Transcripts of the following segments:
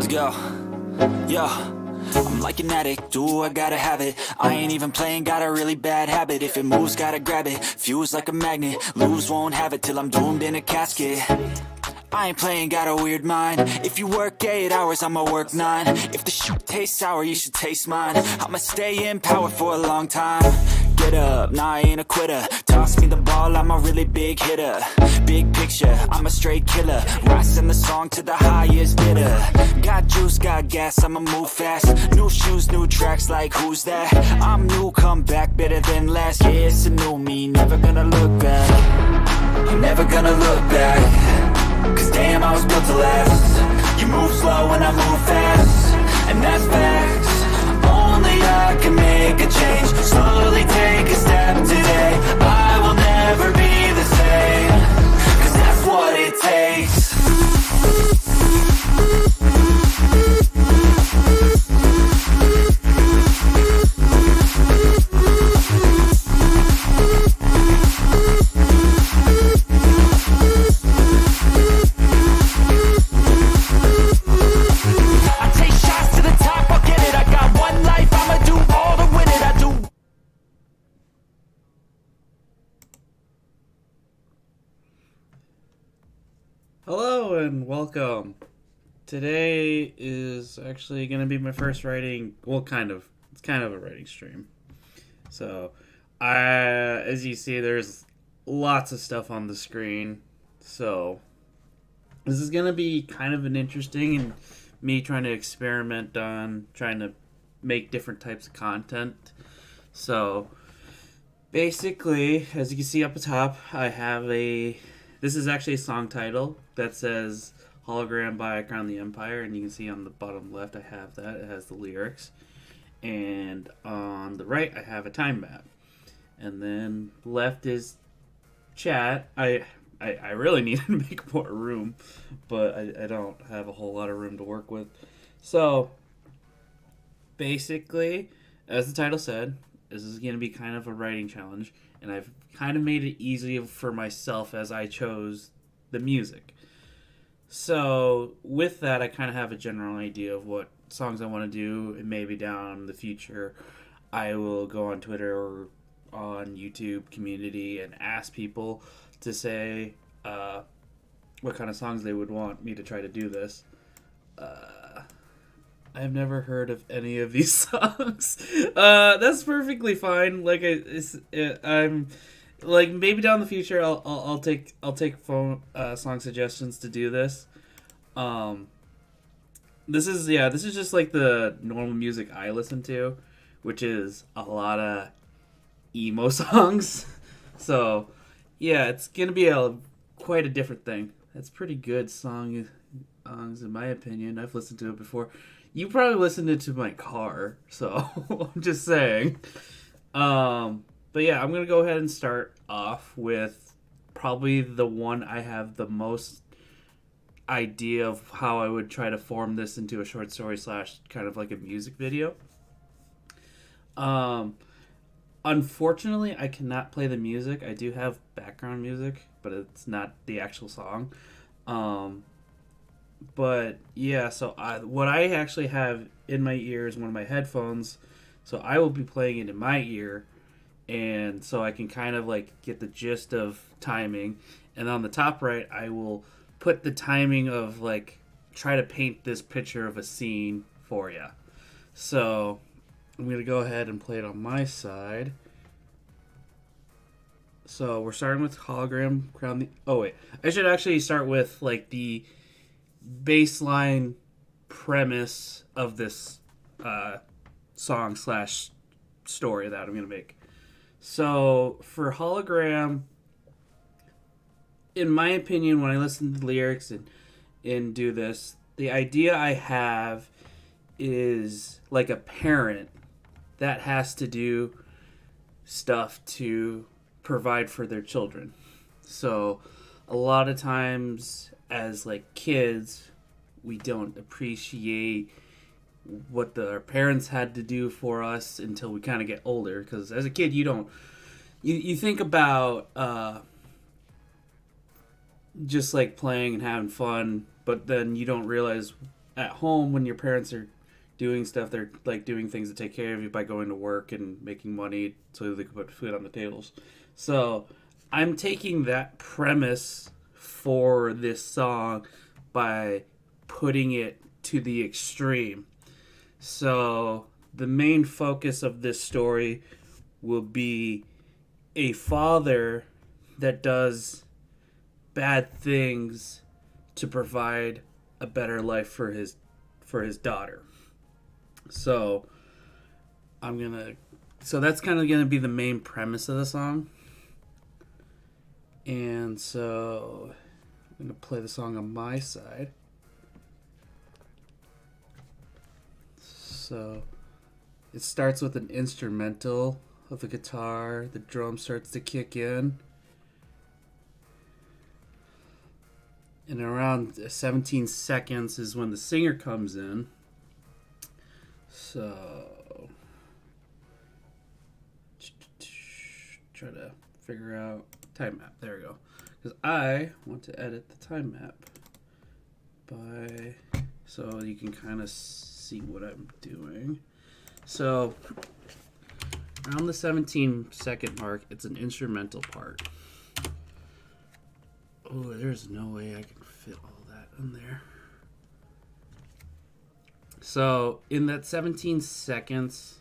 Let's go. Yo, I'm like an addict, do I gotta have it. I ain't even playing, got a really bad habit. If it moves, gotta grab it, fuse like a magnet. Lose, won't have it till I'm doomed in a casket. I ain't playing, got a weird mind. If you work 8 hours, I'ma work 9. If the shit tastes sour, you should taste mine. I'ma stay in power for a long time. Get up, nah, I ain't a quitter. Toss me the ball, I'm a really big hitter. Big picture, I'm a straight killer. Rising the song to the highest bidder. Got juice, got gas, I'ma move fast. New shoes, new tracks, like who's that? I'm new, come back, better than last. Yeah, it's a new me, never gonna look back. I'm never gonna look back. Cause damn, I was built to last. You move slow and I move fast, and that's facts. Only I can make a change. Slowly take a step today. I will never be the same. Cause that's what it takes. Hello and welcome. Today is actually going to be my first writing, well, it's kind of a writing stream. So, as you see, there's lots of stuff on the screen. So, this is going to be kind of an interesting and me trying to experiment on trying to make different types of content. So, basically, as you can see up the top, I have this is actually a song title that says Hologram by Crown the Empire, and you can see on the bottom left I have that. It has the lyrics. And on the right I have a time map. And then left is chat. I really need to make more room, but I don't have a whole lot of room to work with. So, basically, as the title said, this is going to be kind of a writing challenge, and I've kind of made it easy for myself as I chose the music. So, with that, I kind of have a general idea of what songs I want to do, and maybe down the future, I will go on Twitter or on YouTube community and ask people to say what kind of songs they would want me to try to do this. I've never heard of any of these songs. That's perfectly fine. Like I'm like maybe down the future I'll take phone song suggestions to do this. This is just like the normal music I listen to, which is a lot of emo songs. So yeah, it's gonna be quite a different thing. That's pretty good songs in my opinion. I've listened to it before. You probably listened to it to my car, so I'm just saying. But yeah, I'm going to go ahead and start off with probably the one I have the most idea of how I would try to form this into a short story / kind of like a music video. Unfortunately, I cannot play the music. I do have background music, but it's not the actual song. But yeah, so what I actually have in my ear is one of my headphones, so I will be playing it in my ear, and so I can kind of like get the gist of timing. And on the top right, I will put the timing of like try to paint this picture of a scene for you. So I'm gonna go ahead and play it on my side. So we're starting with Hologram Crown the. Oh wait, I should actually start with like the baseline premise of this song / story that I'm going to make. So, for Hologram, in my opinion, when I listen to the lyrics and do this, the idea I have is like a parent that has to do stuff to provide for their children. So, a lot of times as like kids, we don't appreciate what our parents had to do for us until we kind of get older. Because as a kid, you think about just like playing and having fun, but then you don't realize at home when your parents are doing stuff, they're like doing things to take care of you by going to work and making money so they can put food on the tables. So I'm taking that premise for this song by putting it to the extreme. So the main focus of this story will be a father that does bad things to provide a better life for his daughter. So I'm gonna so that's kind of gonna be the main premise of the song. And so I'm gonna play the song on my side. So it starts with an instrumental of the guitar, the drum starts to kick in. And around 17 seconds is when the singer comes in. So try to figure out time map. There we go. Because I want to edit the time map by so you can kind of see what I'm doing. So around the 17-second mark, it's an instrumental part. Oh, there's no way I can fit all that in there. So in that 17 seconds,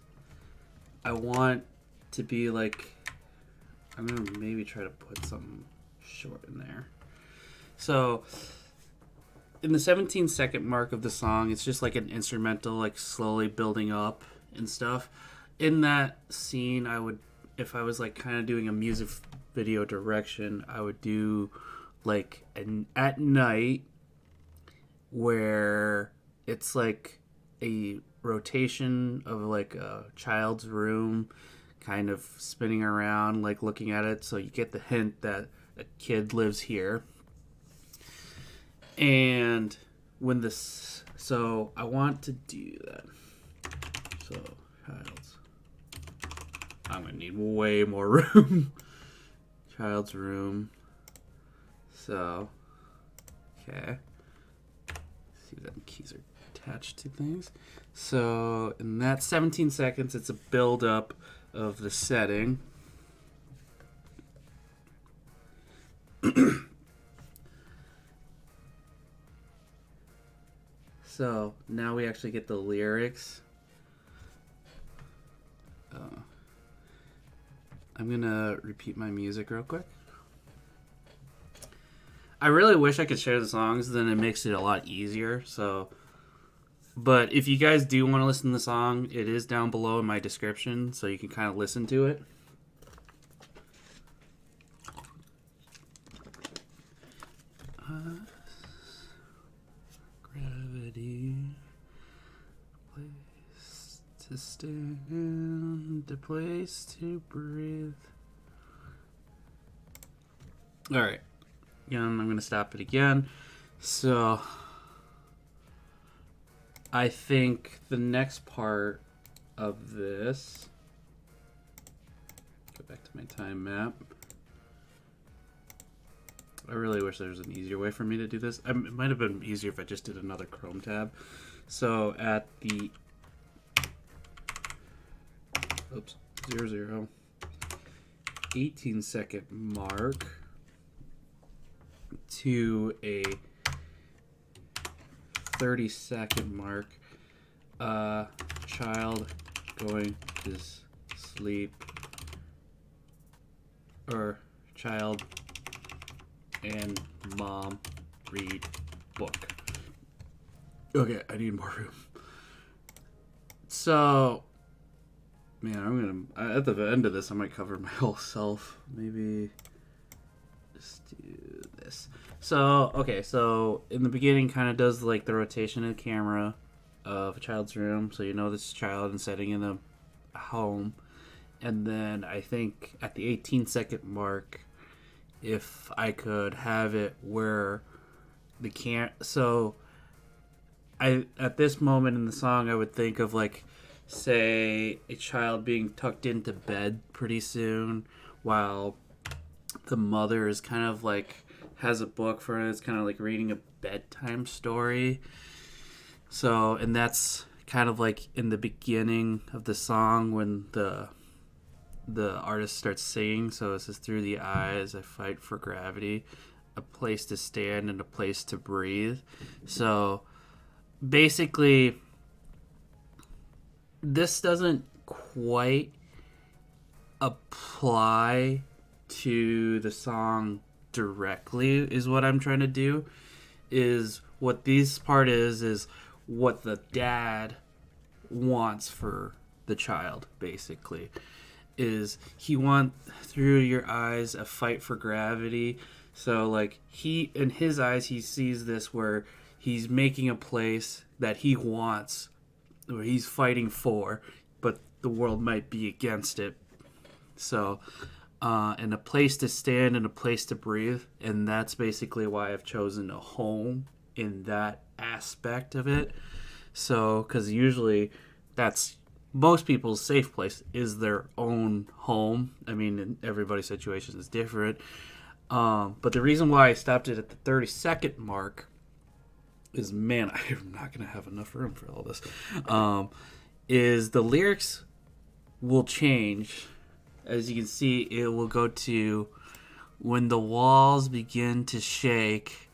I want to be like, I'm going to maybe try to put something short in there. So in the 17-second mark of the song, it's just like an instrumental, like slowly building up and stuff. In that scene, I would, if I was like kind of doing a music video direction, I would do like an at night where it's like a rotation of like a child's room kind of spinning around, like looking at it, so you get the hint that a kid lives here. And when this, so I want to do that. So child's, I'm gonna need way more room. Child's room. So, okay. See that keys are attached to things. So, in that 17 seconds, it's a build up of the setting. So, now we actually get the lyrics. I'm gonna repeat my music real quick. I really wish I could share the songs, then it makes it a lot easier. So, but if you guys do want to listen to the song, it is down below in my description, so you can kind of listen to it. Gravity, place to stand, a place to breathe. All right. Again, I'm going to stop it again. So, I think the next part of this, go back to my time map. I really wish there was an easier way for me to do this. It might have been easier if I just did another Chrome tab. So at the 18-second mark to a 30-second mark, child going to sleep, or child and mom read book. Okay, I need more room. So, man, I'm gonna, at the end of this, I might cover my whole self. Maybe just do this. So, okay, so in the beginning kind of does like the rotation of the camera of a child's room, so you know this child and setting in a home. And then I think at the 18-second mark, if I could have it where the so I, at this moment in the song, I would think of like, say, a child being tucked into bed pretty soon while the mother is kind of like has a book for it. It's kind of like reading a bedtime story. So, and that's kind of like in the beginning of the song when the artist starts singing. So it says, "Through the eyes, I fight for gravity, a place to stand and a place to breathe." So basically, this doesn't quite apply to the song directly, is what I'm trying to do. Is what this part is what the dad wants for the child, basically. Is he want through your eyes a fight for gravity. So like he in his eyes he sees this where he's making a place that he wants, or he's fighting for, but the world might be against it. So and a place to stand and a place to breathe, and that's basically why I've chosen a home in that aspect of it. So because usually that's most people's safe place is their own home. I mean, everybody's situation is different. But the reason why I stopped it at the 30-second mark is, man, I'm not going to have enough room for all this. Is the lyrics will change. As you can see, it will go to, "When the walls begin to shake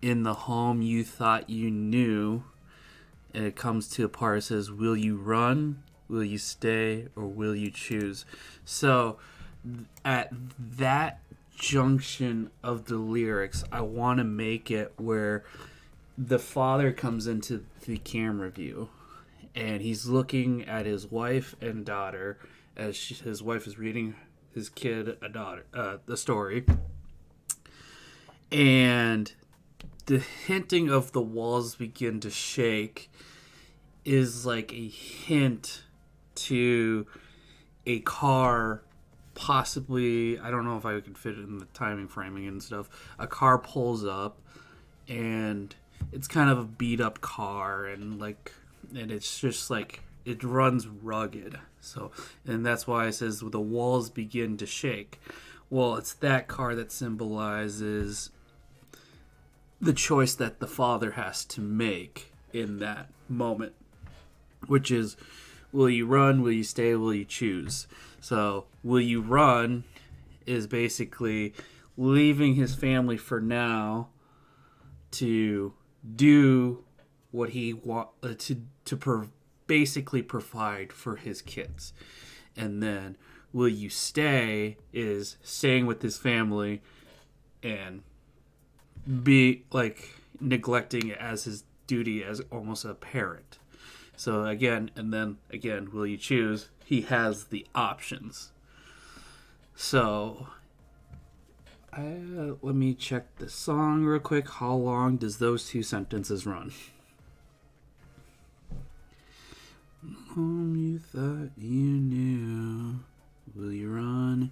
in the home you thought you knew." And it comes to a part that says, "Will you run? Will you stay? Or will you choose?" So at that junction of the lyrics, I want to make it where the father comes into the camera view and he's looking at his wife and daughter as his wife is reading his kid the story. And the hinting of the walls begin to shake is like a hint to a car, possibly, I don't know if I could fit it in the timing framing and stuff. A car pulls up and it's kind of a beat up car, and it's just like it runs rugged. So, and that's why it says the walls begin to shake. Well, it's that car that symbolizes the choice that the father has to make in that moment, which is, will you run, will you stay, will you choose? So will you run is basically leaving his family for now to do what he basically provide for his kids. And then will you stay is staying with his family and be like neglecting it as his duty as almost a parent. So again, and then again, will you choose? He has the options. So let me check the song real quick. How long does those two sentences run? Home you thought you knew. Will you run?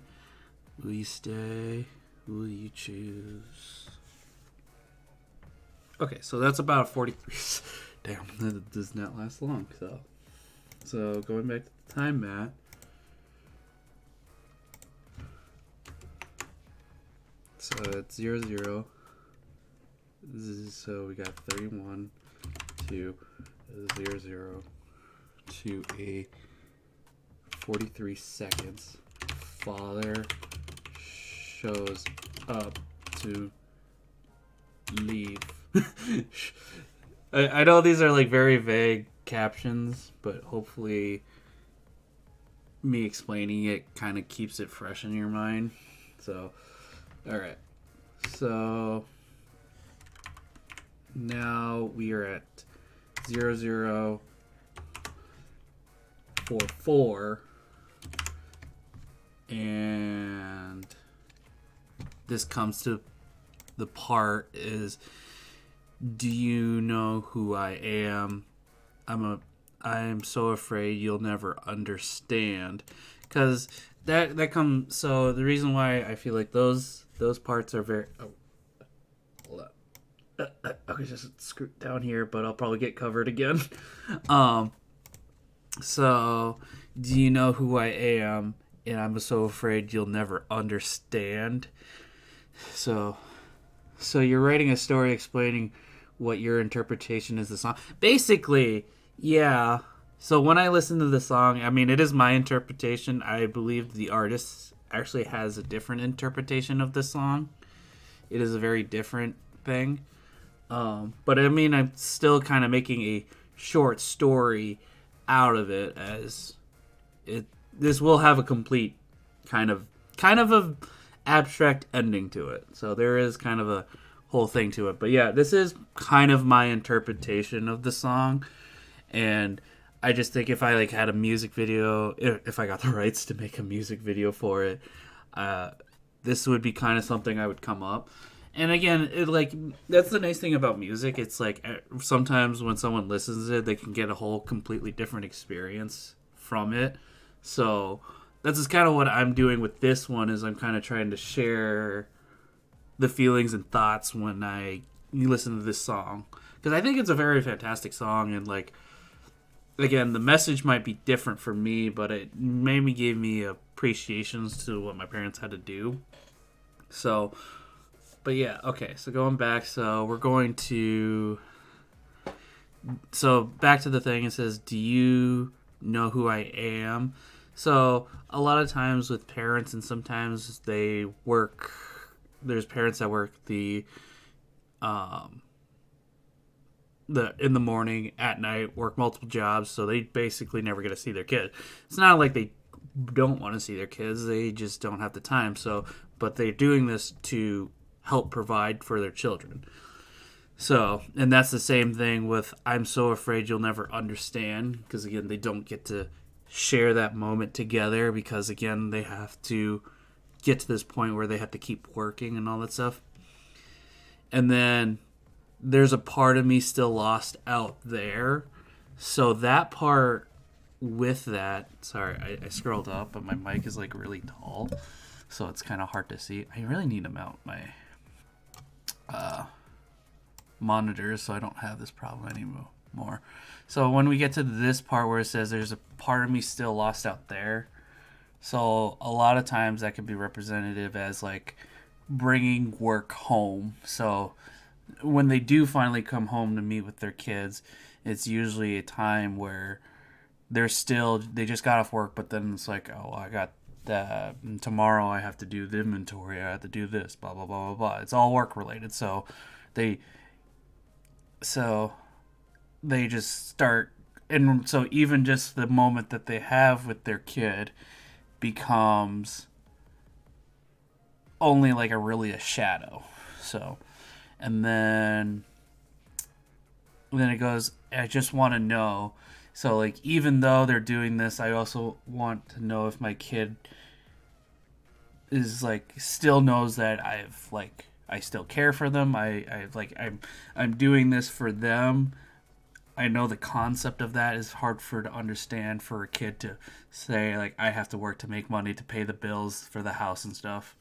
Will you stay? Will you choose? Okay, so that's about 43. Damn, that does not last long. So going back to the time mat. So it's 0, 0. So we got 31 to 0, 0 to a 43 seconds. Father shows up to leave. I know these are like very vague captions, but hopefully me explaining it kind of keeps it fresh in your mind. So, alright. So, now we are at 0044. And this comes to the part is, do you know who I am? I'm so afraid you'll never understand. Because that comes, so the reason why I feel like those parts are very, hold up. Okay, just screw down here, but I'll probably get covered again. So, do you know who I am? And I'm so afraid you'll never understand. So you're writing a story explaining what your interpretation is of the song. Basically, yeah. So when I listen to the song, I mean, it is my interpretation. I believe the artist actually has a different interpretation of the song. It is a very different thing. But I mean, I'm still kind of making a short story out of it, as it this will have a complete kind of a abstract ending to it. So there is kind of a whole thing to it. But yeah, this is kind of my interpretation of the song, and I just think if I like had a music video, if I got the rights to make a music video for it, this would be kind of something I would come up. And again, it like that's the nice thing about music. It's like sometimes when someone listens to it, they can get a whole completely different experience from it. So that's just kind of what I'm doing with this one. Is I'm kind of trying to share the feelings and thoughts when you listen to this song, because I think it's a very fantastic song. And like again, the message might be different for me, but it maybe gave me appreciations to what my parents had to do. So. But yeah, okay, so going back, so we're going to... So back to the thing, it says, do you know who I am? So a lot of times with parents, and sometimes they work... There's parents that work the in the morning, at night, work multiple jobs, so they basically never get to see their kid. It's not like they don't want to see their kids, they just don't have the time. So, but they're doing this to help provide for their children. So, and that's the same thing with I'm So Afraid You'll Never Understand, because again, they don't get to share that moment together, because again, they have to get to this point where they have to keep working and all that stuff. And then there's a part of me still lost out there. So that part with that, sorry, I scrolled up, but my mic is like really tall, so it's kind of hard to see. I really need to mount my monitors so I don't have this problem anymore. So when we get to this part where it says there's a part of me still lost out there, so a lot of times that can be representative as like bringing work home. So when they do finally come home to meet with their kids, it's usually a time where they just got off work, but then it's like, oh, I got tomorrow I have to do the inventory, I have to do this, blah blah blah blah blah. It's all work related, so they just start, and so even just the moment that they have with their kid becomes only like a shadow. So, and then it goes, I just want to know. So, like, even though they're doing this, I also want to know if my kid is, like, still knows that I still care for them. I'm doing this for them. I know the concept of that is hard to understand for a kid to say, like, I have to work to make money to pay the bills for the house and stuff.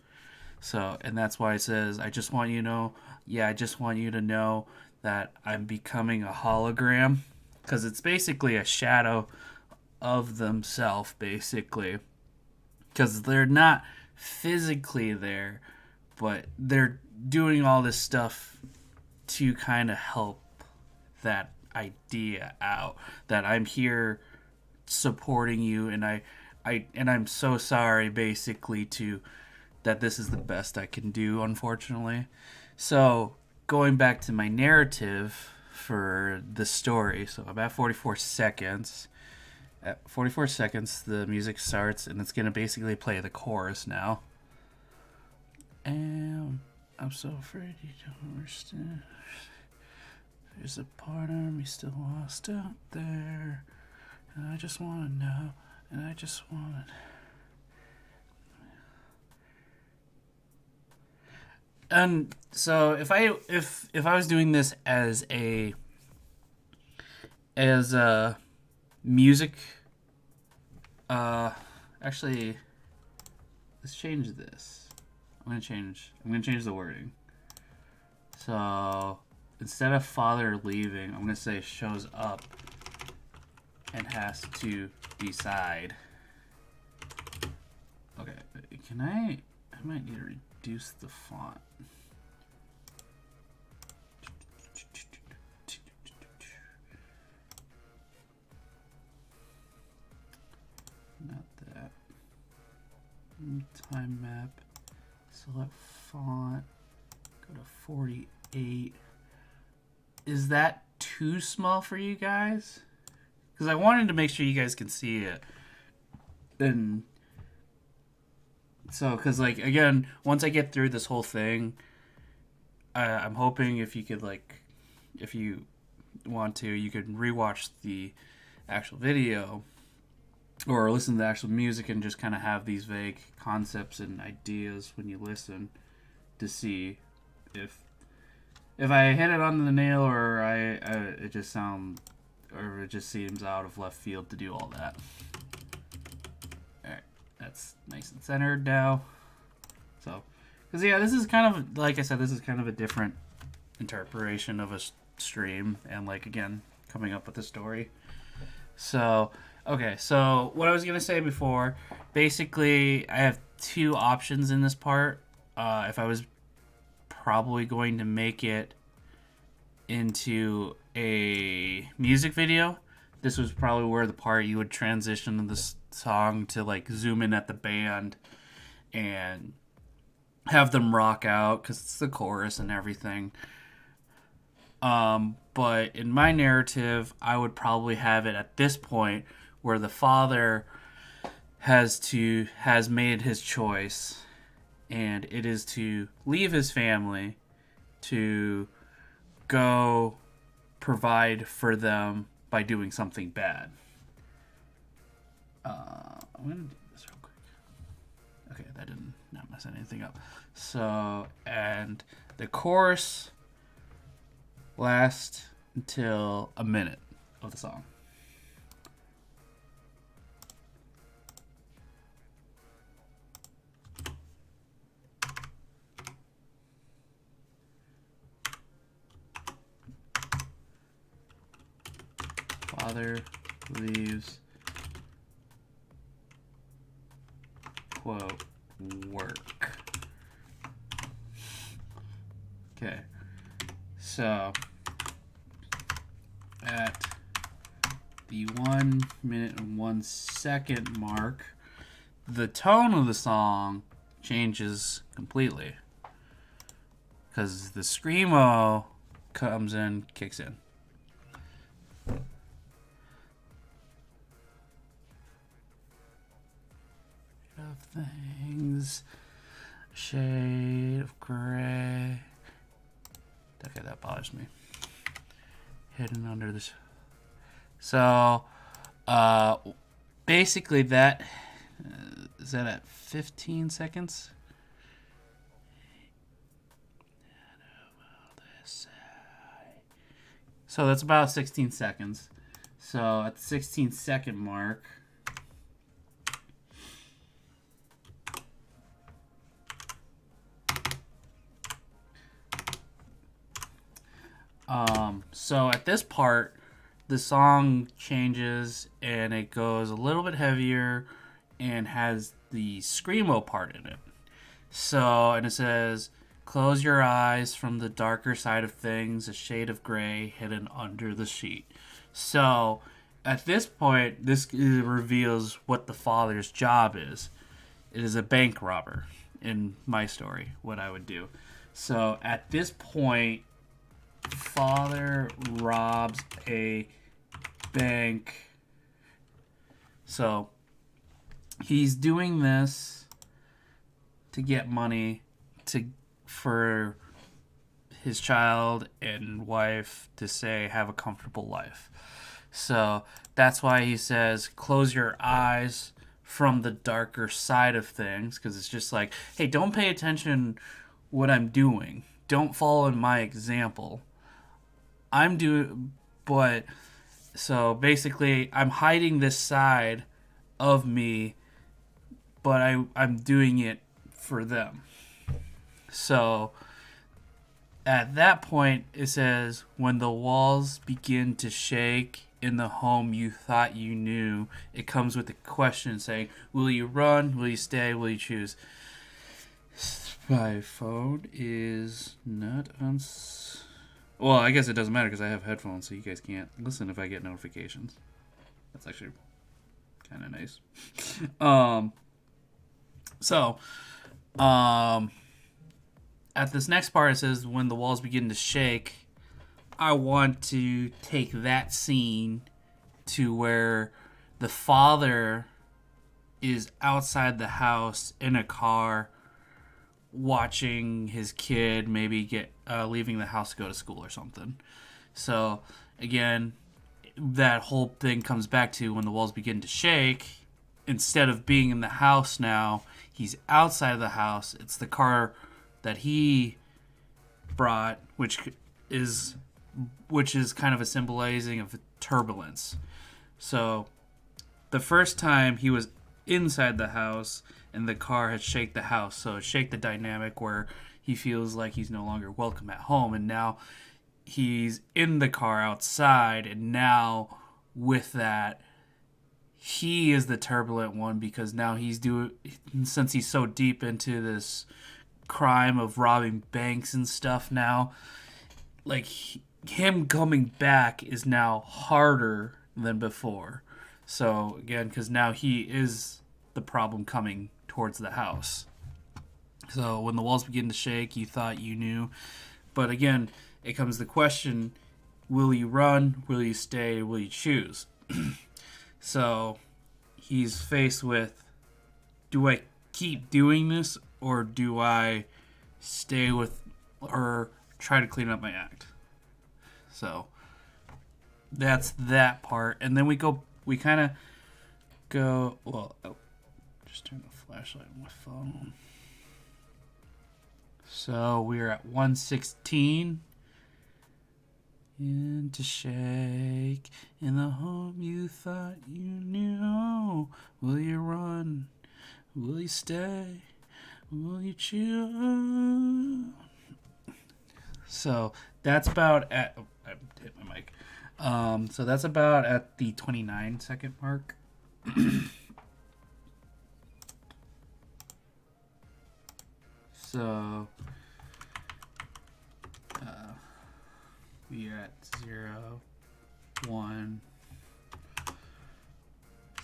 So, and that's why it says, I just want you to know, I just want you to know that I'm becoming a hologram. Because it's basically a shadow of themselves, basically. Because they're not physically there, but they're doing all this stuff to kind of help that idea out. That I'm here supporting you, and I'm so sorry, basically, that this is the best I can do, unfortunately. So, going back to my narrative for the story, so I'm at 44 seconds. At 44 seconds, the music starts, and it's going to basically play the chorus now. And I'm so afraid you don't understand. There's a part of me still lost out there, and I just want to know, and I just want to... And so if I was doing this as a music, actually, let's change this. I'm gonna change the wording. So instead of father leaving, I'm gonna say shows up and has to decide. Okay, can I might need to reduce the font. Time map. Select font. Go to 48. Is that too small for you guys? Because I wanted to make sure you guys can see it. And so, because, like, again, once I get through this whole thing, I'm hoping if you could, like, if you want to, you could rewatch the actual video or listen to the actual music and just kind of have these vague concepts and ideas when you listen to see if I hit it on the nail or it just seems out of left field to do all that. All right, that's nice and centered now. So, because yeah, this is kind of, like I said, this is kind of a different interpretation of a stream, and, like, again, coming up with a story. So, okay, so what I was gonna say before, basically, I have two options in this part. If I was probably going to make it into a music video, this was probably where the part you would transition to this song to, like, zoom in at the band and have them rock out because it's the chorus and everything. But in my narrative, I would probably have it at this point where the father has made his choice, and it is to leave his family to go provide for them by doing something bad. I'm gonna do this real quick. Okay, that did not mess anything up. So, and the chorus lasts until a minute of the song. Father leaves, quote, work. Okay. So, at the 1 minute and 1 second mark, the tone of the song changes completely. Because the screamo comes in, kicks in. Of things, shade of gray. Okay, that bothers me. Hidden under this. So, basically that is that at 15 seconds. So that's about 16 seconds. So at the 16-second mark, so at this part, the song changes and it goes a little bit heavier and has the screamo part in it. So, and it says, close your eyes from the darker side of things, a shade of gray hidden under the sheet. So, at this point, this reveals what the father's job is. It is a bank robber in my story, what I would do. So, at this point, father robs a bank. So, he's doing this to get money for his child and wife to say have a comfortable life. So that's why he says close your eyes from the darker side of things, because it's just like, hey, don't pay attention what I'm doing. Don't follow in my example. But so basically I'm hiding this side of me, but I'm doing it for them. So at that point, it says, when the walls begin to shake in the home you thought you knew, it comes with a question saying, will you run? Will you stay? Will you choose? My phone is not on... Well, I guess it doesn't matter because I have headphones, so you guys can't listen if I get notifications. That's actually kind of nice. So, at this next part, it says when the walls begin to shake. I want to take that scene to where the father is outside the house in a car watching his kid maybe get leaving the house to go to school or something. So again, that whole thing comes back to when the walls begin to shake. Instead of being in the house now, he's outside of the house. It's the car that he brought, which is kind of a symbolizing of turbulence. So the first time he was inside the house and the car had shake the house, so it shake the dynamic where he feels like he's no longer welcome at home, and now he's in the car outside, and now with that he is the turbulent one because now since he's so deep into this crime of robbing banks and stuff now, like him coming back is now harder than before. So again, because now he is the problem coming towards the house. So when the walls begin to shake, you thought you knew, but again, it comes the question: will you run? Will you stay? Will you choose? So he's faced with: do I keep doing this, or do I stay with, or try to clean up my act? So that's that part, and then we kind of go. Well, just turn the flashlight on my phone. So we're at 116. And to shake in the home you thought you knew. Will you run? Will you stay? Will you choose? So that's about at. Oh, I hit my mic. So that's about at the 29-second mark. So we are at 0, 1,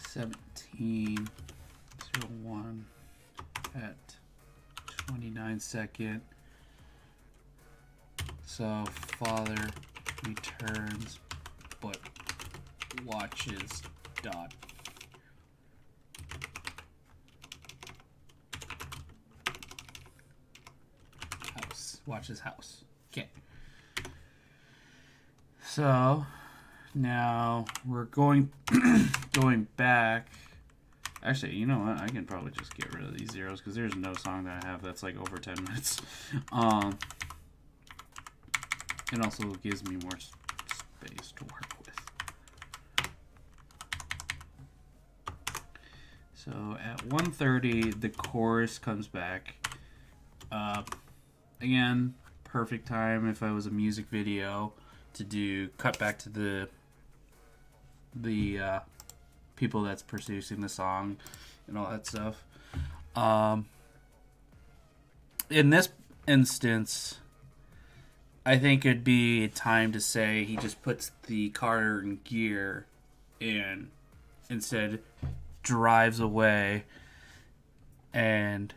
17, 0, 1 at 29-second. So father returns but watches dot. House. Watches house. Okay. So now we're going back. Actually, you know what? I can probably just get rid of these zeros because there's no song that I have that's like over 10 minutes. It also gives me more space to work with. So at 1:30, the chorus comes back. Again, perfect time if I was a music video to do cut back to the people that's producing the song and all that stuff. In this instance, I think it'd be time to say he just puts the car in gear and instead drives away, and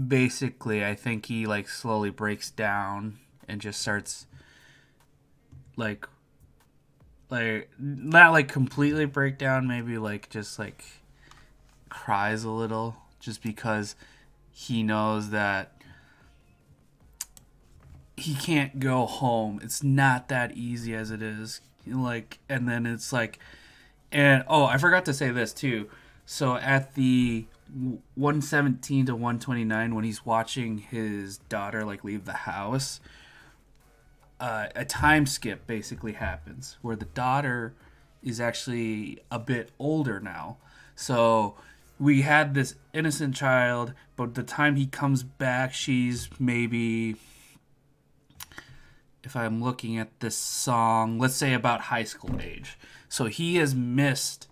basically I think he like slowly breaks down and just starts like not like completely break down, maybe like just like cries a little just because he knows that he can't go home. It's not that easy as it is. Like, and then it's like, and oh, I forgot to say this too. So at the 117 to 129, when he's watching his daughter like leave the house, a time skip basically happens where the daughter is actually a bit older now. So we had this innocent child, but the time he comes back, she's maybe, if I'm looking at this song, let's say about high school age. So he has missed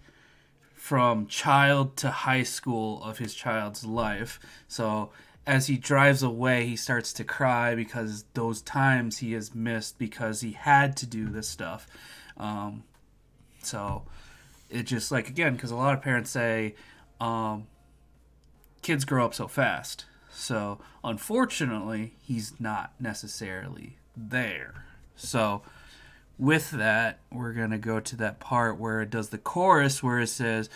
from child to high school of his child's life. So as he drives away, he starts to cry because those times he has missed because he had to do this stuff. So it just like, again, because a lot of parents say, kids grow up so fast. So unfortunately, he's not necessarily there. So with that, we're going to go to that part where it does the chorus where it says,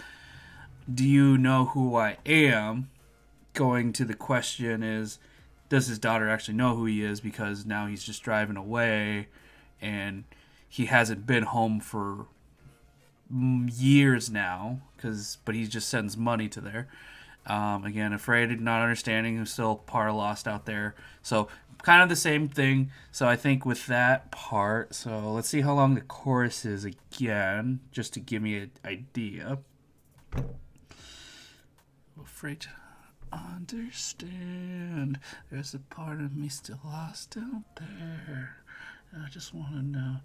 "Do you know who I am?" Going to the question is, does his daughter actually know who he is? Because now he's just driving away and he hasn't been home for years now, but he just sends money to there. Again, afraid, not understanding, who's still part of Lost out there. So kind of the same thing. So I think with that part, so let's see how long the chorus is again, just to give me an idea. Afraid to understand. There's a part of me still lost out there. I just want to know.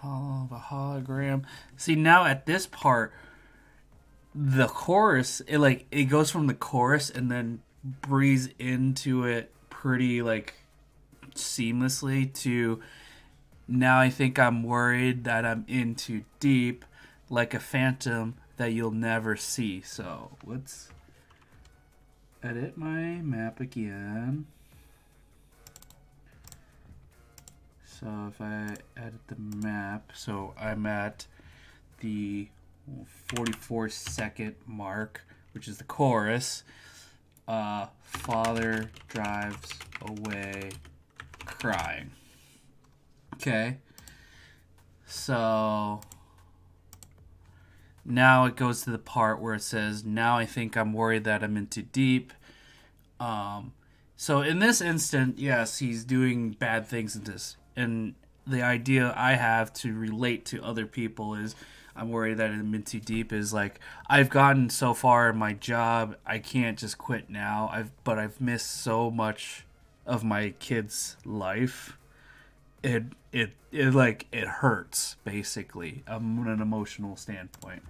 Hollow of a hologram. See, now at this part, the chorus, it goes from the chorus and then breathes into it pretty seamlessly to, now I think I'm worried that I'm in too deep, like a phantom that you'll never see. So let's edit my map again. So if I edit the map, so I'm at the 44-second mark, which is the chorus. Father drives away crying. Okay. So now it goes to the part where it says, now I think I'm worried that I'm in too deep. So in this instant, yes, he's doing bad things in this. And the idea I have to relate to other people is, I'm worried that I'm in too deep, is like, I've gotten so far in my job, I can't just quit now. But I've missed so much of my kid's life. It hurts, basically, on an emotional standpoint.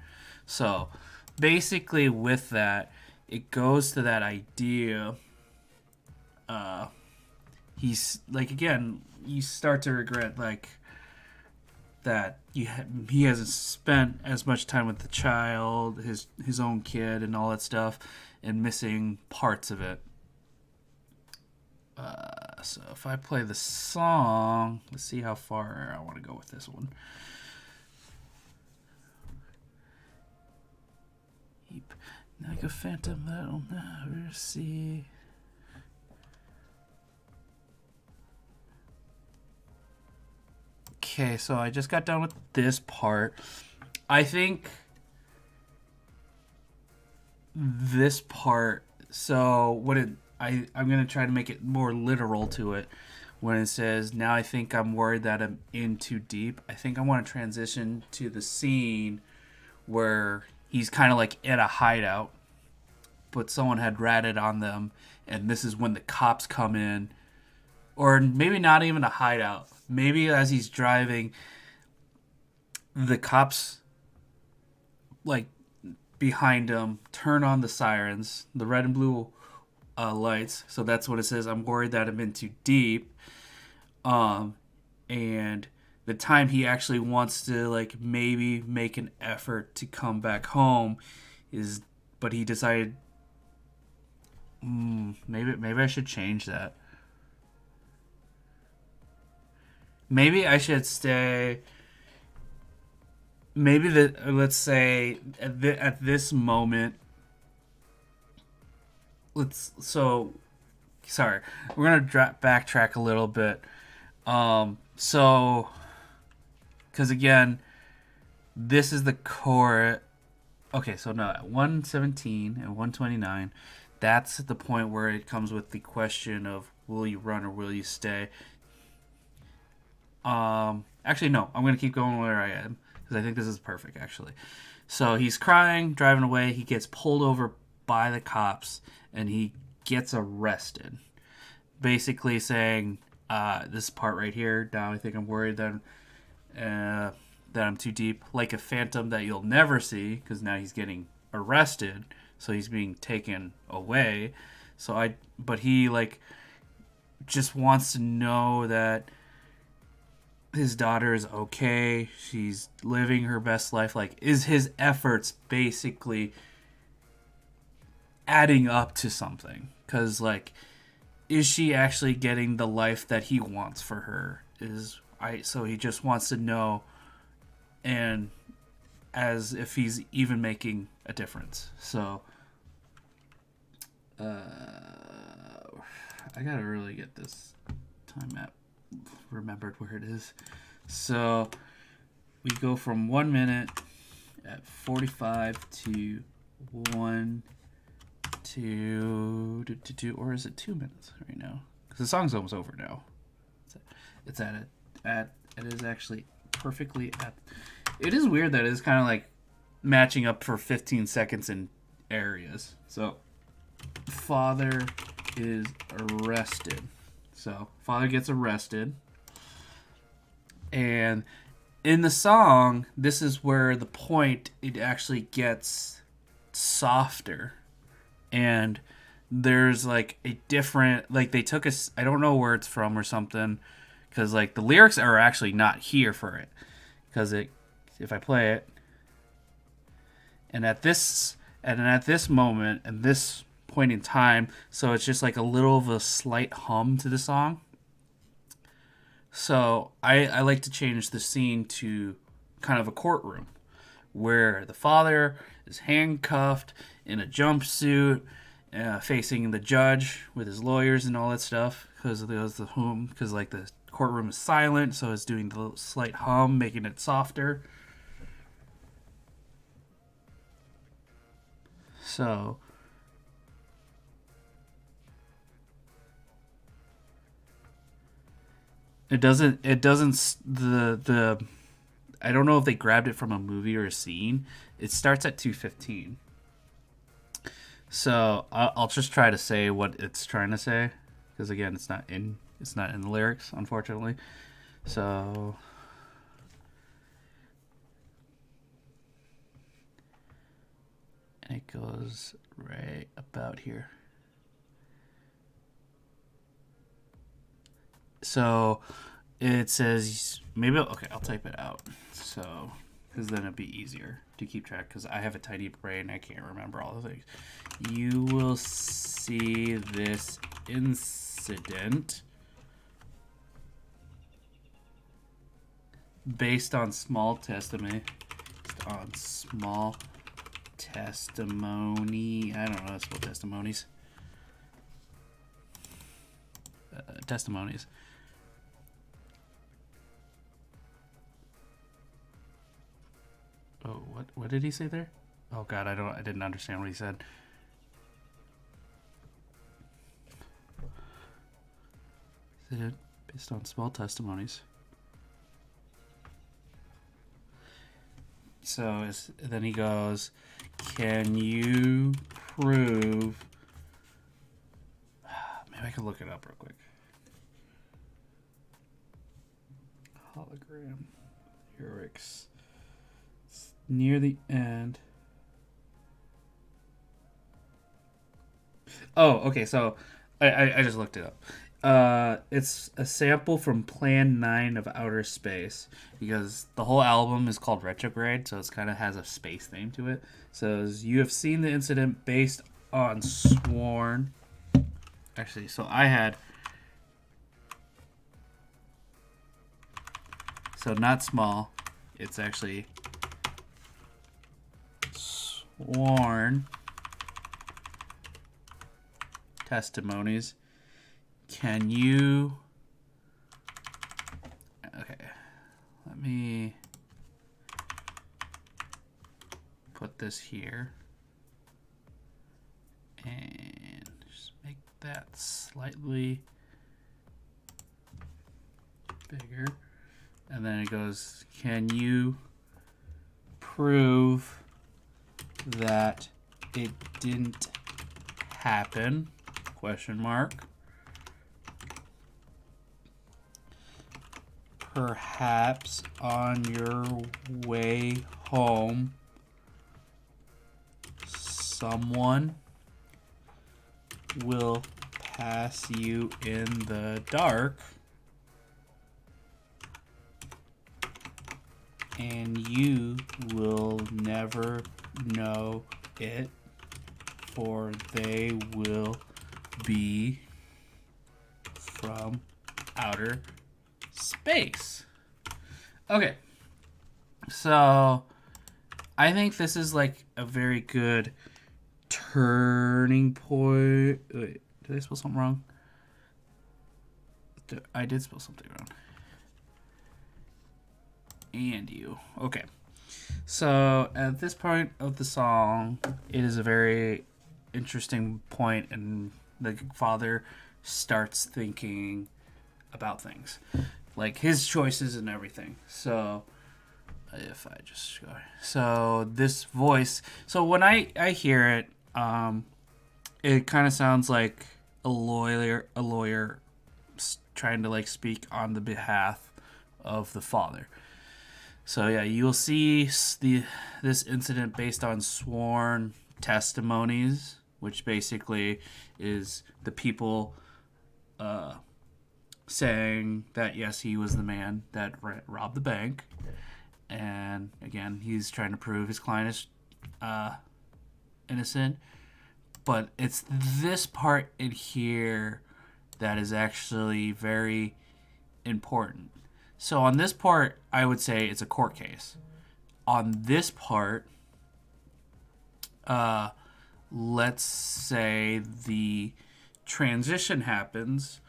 So basically with that, it goes to that idea. He's again, you start to regret that he hasn't spent as much time with the child, his own kid, and all that stuff, and missing parts of it. So if I play the song, let's see how far I want to go with this one. Like a phantom that I'll never see. Okay, so I just got done with this part. I think this part, so I'm going to try to make it more literal to it. When it says, now I think I'm worried that I'm in too deep, I think I want to transition to the scene where he's kind of at a hideout, but someone had ratted on them, and this is when the cops come in. Or maybe not even a hideout. Maybe as he's driving, the cops, behind him, turn on the sirens, the red and blue lights. So that's what it says. I'm worried that I'm in too deep. And the time he actually wants to, maybe make an effort to come back home but he decided, maybe I should change that. Maybe I should stay. Maybe let's say at this moment. Sorry, we're gonna backtrack a little bit. Because again, this is the core. Okay, so no, at 117 and 129, that's the point where it comes with the question of, will you run or will you stay? Actually, no, I'm going to keep going where I am, because I think this is perfect, actually. So he's crying, driving away. He gets pulled over by the cops, and he gets arrested. Basically saying, this part right here, now I think I'm worried that I'm too deep, like a phantom that you'll never see, because now he's getting arrested, so he's being taken away. But he, just wants to know that his daughter is okay. She's living her best life. Is his efforts basically adding up to something. Because, like, is she actually getting the life that he wants for her? So he just wants to know, and as if he's even making a difference. So, I gotta really get this time map remembered where it is. So, we go from 1 minute at 45 to 1 to or is it 2 minutes right now? Because the song's almost over now. It's at it is actually perfectly at. It is weird that it is kind of like matching up for 15 seconds in areas. So, father is arrested. So, father gets arrested. And in the song, this is where the point it actually gets softer. And there's like a different, like they took I don't know where it's from or something, because like the lyrics are actually not here for it. Because if I play it, and at this moment and this point in time, so it's just like a little of a slight hum to the song. So I like to change the scene to kind of a courtroom where the father is handcuffed in a jumpsuit, facing the judge with his lawyers and all that stuff, because like the courtroom is silent, so it's doing the slight hum, making it softer. So it doesn't the I don't know if they grabbed it from a movie or a scene. It starts at 2:15. So I'll just try to say what it's trying to say, because again, it's not in the lyrics, unfortunately. So it goes right about here. So it says, maybe, okay, I'll type it out. So, because then it'd be easier to keep track, because I have a tiny brain, I can't remember all the things. You will see this incident based on small testimony. I don't know how to spell testimonies. Testimonies. Oh, what did he say there? Oh God, I didn't understand what he said. Based on small testimonies. So then he goes, can you prove? Maybe I can look it up real quick. Hologram lyrics. It's near the end. Oh, okay. So I just looked it up. It's a sample from Plan 9 of Outer Space, because the whole album is called Retrograde, so it kind of has a space theme to it. So you have seen the incident based on sworn. Actually, so I had. So not small. It's actually sworn testimonies. Can you... Okay. Let me put this here. And just make that slightly bigger. And then it goes, can you prove that it didn't happen? Question mark. Perhaps on your way home, someone will pass you in the dark, and you will never know it. for they will be from outer space. Okay, so I think this is like a very good turning point. Wait, did I spell something wrong? I did spell something wrong. And you. Okay. So at this point of the song, it is a very interesting point, and the father starts thinking about things, like his choices and everything. So if I just go, so this voice. So when I hear it, it kind of sounds like a lawyer trying to like speak on the behalf of the father. So yeah, you'll see this incident based on sworn testimonies, which basically is the people saying that yes, he was the man that robbed the bank, and again, he's trying to prove his client is innocent. But it's this part in here that is actually very important. So on this part, I would say it's a court case. On this part, let's say the transition happens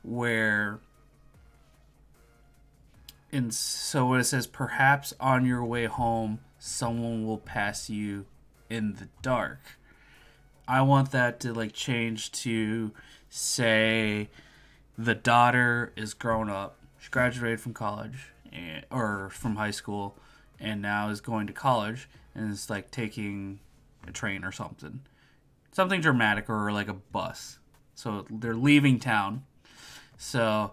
where, so when it says, perhaps on your way home, someone will pass you in the dark. I want that to like change to say the daughter is grown up. She graduated from college or from high school, and now is going to college and is like taking a train or something dramatic, or like a bus. So they're leaving town. So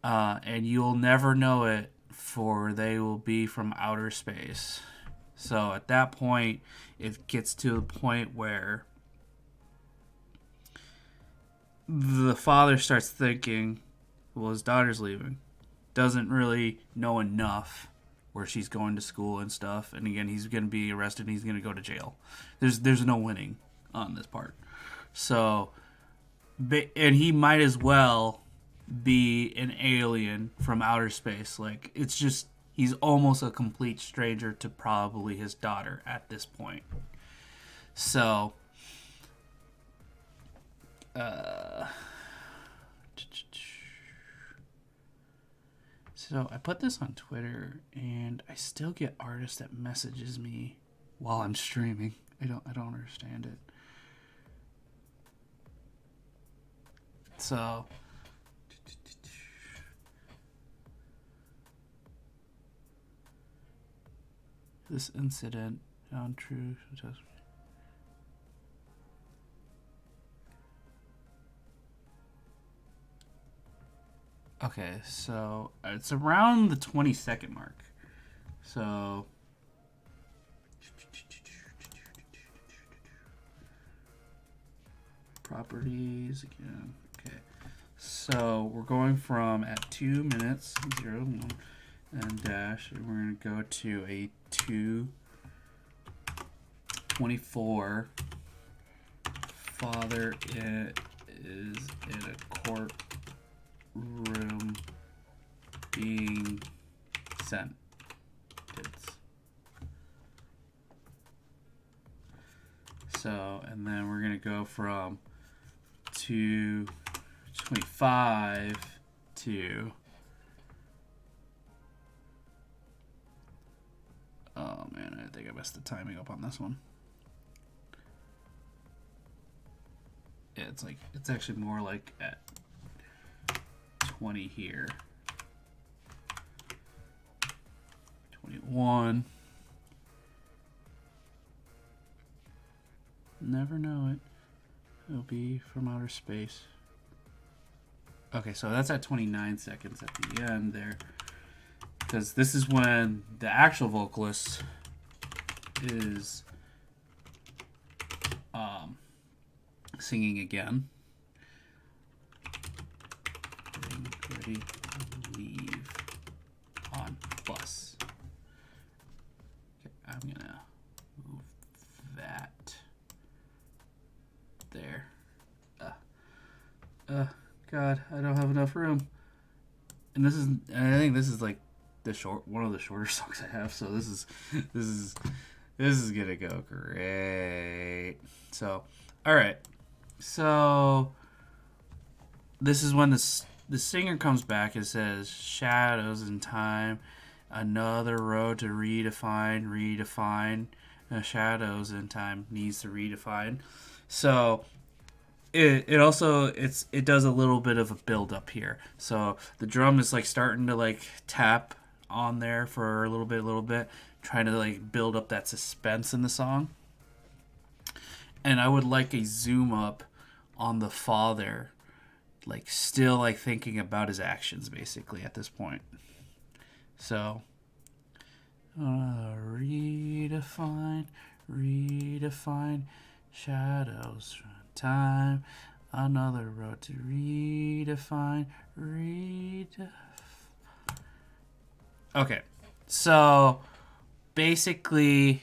and you'll never know it, for they will be from outer space. So at that point, it gets to the point where the father starts thinking, well, his daughter's leaving. Doesn't really know enough where she's going to school and stuff. And again, he's going to be arrested and he's going to go to jail. There's no winning on this part. So, and he might as well be an alien from outer space. Like, it's just, he's almost a complete stranger to probably his daughter at this point. So, so I put this on Twitter, and I still get artists that messages me while I'm streaming. I don't understand it. So this incident found true. Okay, so it's around the 20-second mark. So properties again. Okay, so we're going from at 2 minutes 01 and dash, and we're gonna go to a 2:24. Father is in a courtroom being sentenced. So, and then we're gonna go from 2:25 to, oh man, I think I messed the timing up on this one. Yeah, it's actually more like at 20 here. 21. Never know it. It'll be from outer space. Okay, so that's at 29 seconds at the end there. Because this is when the actual vocalist is singing again. Ready to leave on bus. Okay, I'm gonna move that God, I don't have enough room. And I think this is like one of the shorter songs I have. So this is gonna go great. So, all right. So this is when the singer comes back and says, "Shadows in time, another road to redefine. Shadows in time needs to redefine." So it does a little bit of a build up here. So the drum is like starting to like tap on there for a little bit, trying to like build up that suspense in the song. And I would like a zoom up on the father, like still like thinking about his actions basically at this point. So redefine shadows from time, another road to redefine. Okay, so basically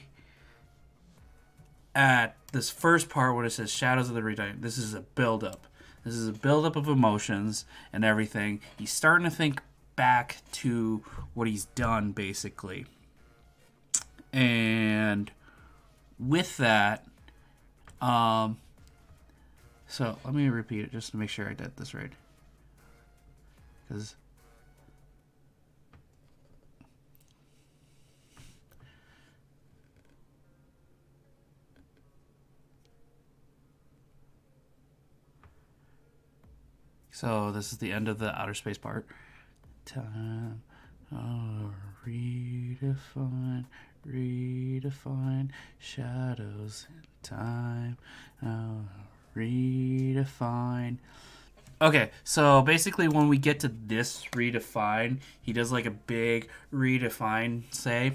at this first part when it says shadows of the redefine, this is a build-up. This is a build-up of emotions and everything. He's starting to think back to what he's done, basically. And with that, so let me repeat it just to make sure I did this right. Because so this is the end of the outer space part. Time, redefine shadows in time. Redefine. Okay, so basically when we get to this redefine, he does like a big redefine say.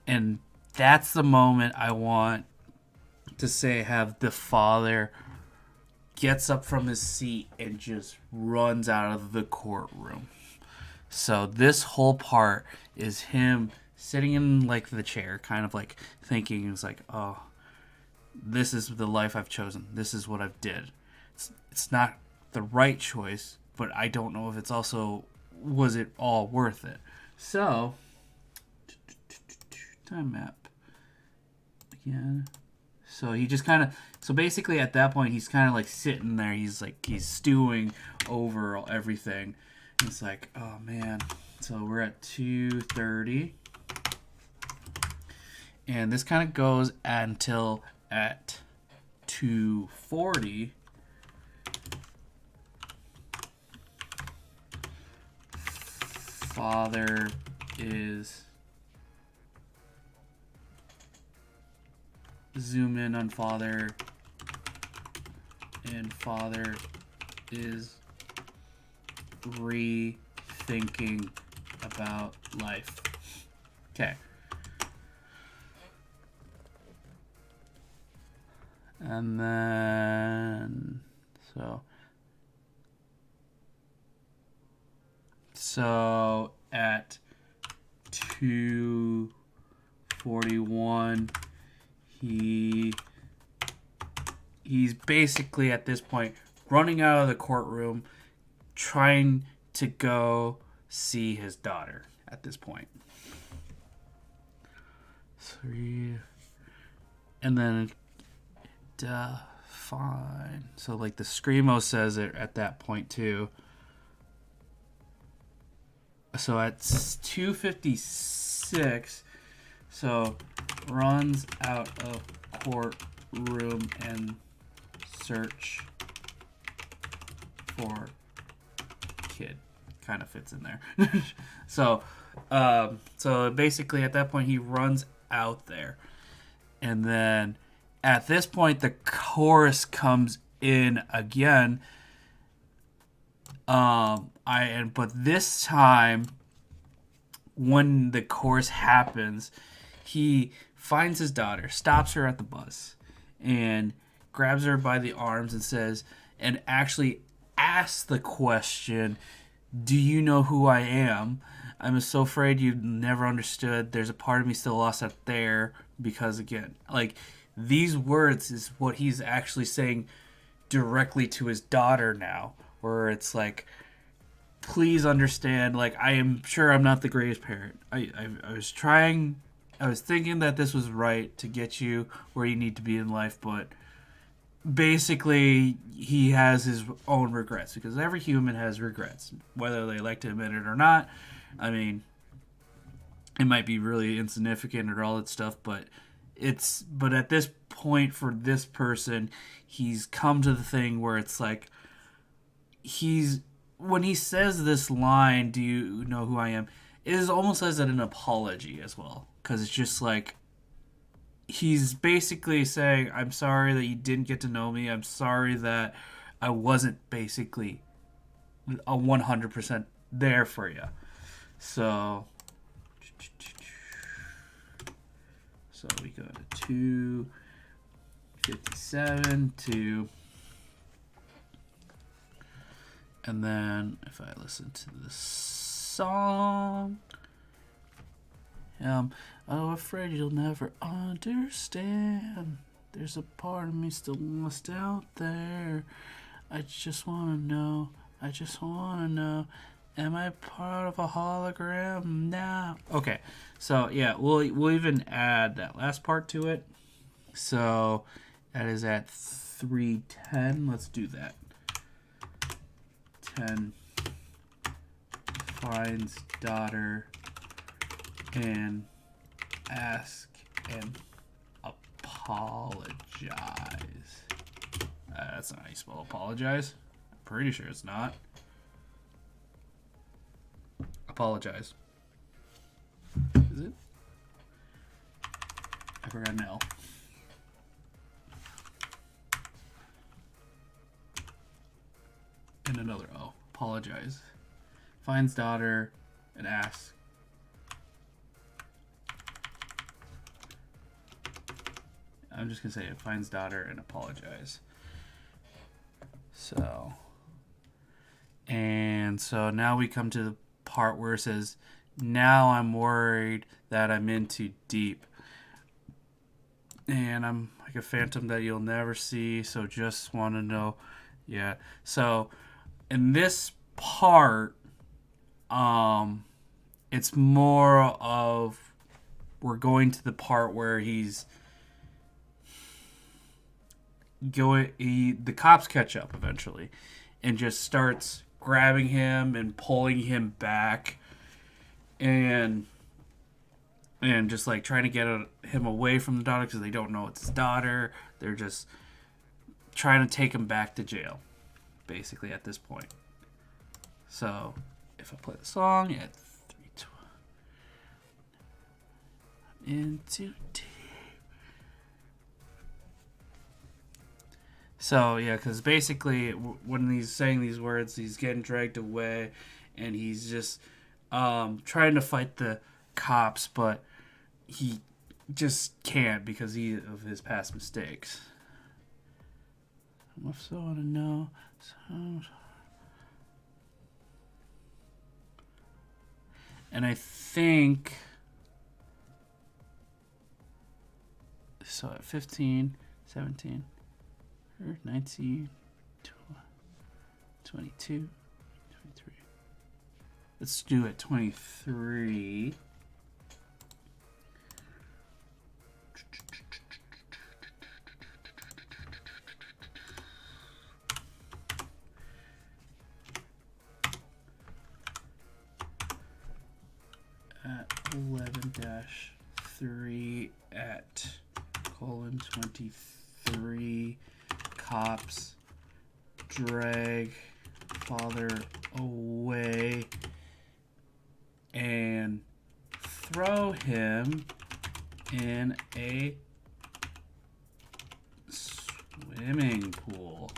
And that's the moment I want to say have the father gets up from his seat and just runs out of the courtroom. So this whole part is him sitting in like the chair, kind of like thinking, it's like, oh, this is the life I've chosen. This is what I've did. It's not the right choice, but I don't know if it's also, was it all worth it? So, time map again. So he just kind of, so basically at that point he's kind of like sitting there. He's stewing over everything. It's like, oh man. So we're at 2:30, and this kind of goes until at 2:40. Father is, zoom in on father, and father is rethinking about life. Okay. And then so at 2:41 he's basically at this point running out of the courtroom, trying to go see his daughter at this point. 3, and then fine. So like the screamo says it at that point too. So at 2:56, so runs out of courtroom and search for kid. Kind of fits in there. So basically at that point he runs out there, and then at this point the chorus comes in again. But this time when the chorus happens, he finds his daughter, stops her at the bus, and grabs her by the arms and says, and actually asks the question, do you know who I am? I'm so afraid you've never understood. There's a part of me still lost out there, because again, like these words is what he's actually saying directly to his daughter now, where it's like, please understand, like, I am sure I'm not the greatest parent. I was thinking that this was right to get you where you need to be in life, but basically he has his own regrets, because every human has regrets, whether they like to admit it or not. I mean, it might be really insignificant or all that stuff, but at this point for this person, he's come to the thing where it's like, when he says this line, "Do you know who I am?" it is almost as an apology as well, because it's just like, he's basically saying, I'm sorry that you didn't get to know me. I'm sorry that I wasn't basically a 100% there for you. So we go to 257 to, and then if I listen to the song, oh, afraid you'll never understand. There's a part of me still lost out there. I just wanna know. Am I part of a hologram now? Okay, so yeah, we'll even add that last part to it. So that is at 310. Let's do that. 10 finds daughter and ask and apologize. That's not how you spell apologize. I'm pretty sure it's not. Apologize. Is it? I forgot an L. And another O. Apologize. Finds daughter and asks. I'm just going to say it finds daughter and apologize. So now we come to the part where it says, now I'm worried that I'm in too deep. And I'm like a phantom that you'll never see, so just want to know. Yeah. So in this part, it's more of, we're going to the part where the cops catch up eventually and just starts grabbing him and pulling him back and just like trying to get him away from the daughter, because they don't know it's his daughter. They're just trying to take him back to jail, basically, at this point. So if I play the song at 3:12, into deep. So yeah, because basically when he's saying these words, he's getting dragged away, and he's just trying to fight the cops, but he just can't because of his past mistakes. I so want to know. And I think so at 15, 17, 19, 22, 23. Let's do it 23. At 11-3 at colon 23, cops drag father away and throw him in a swimming pool.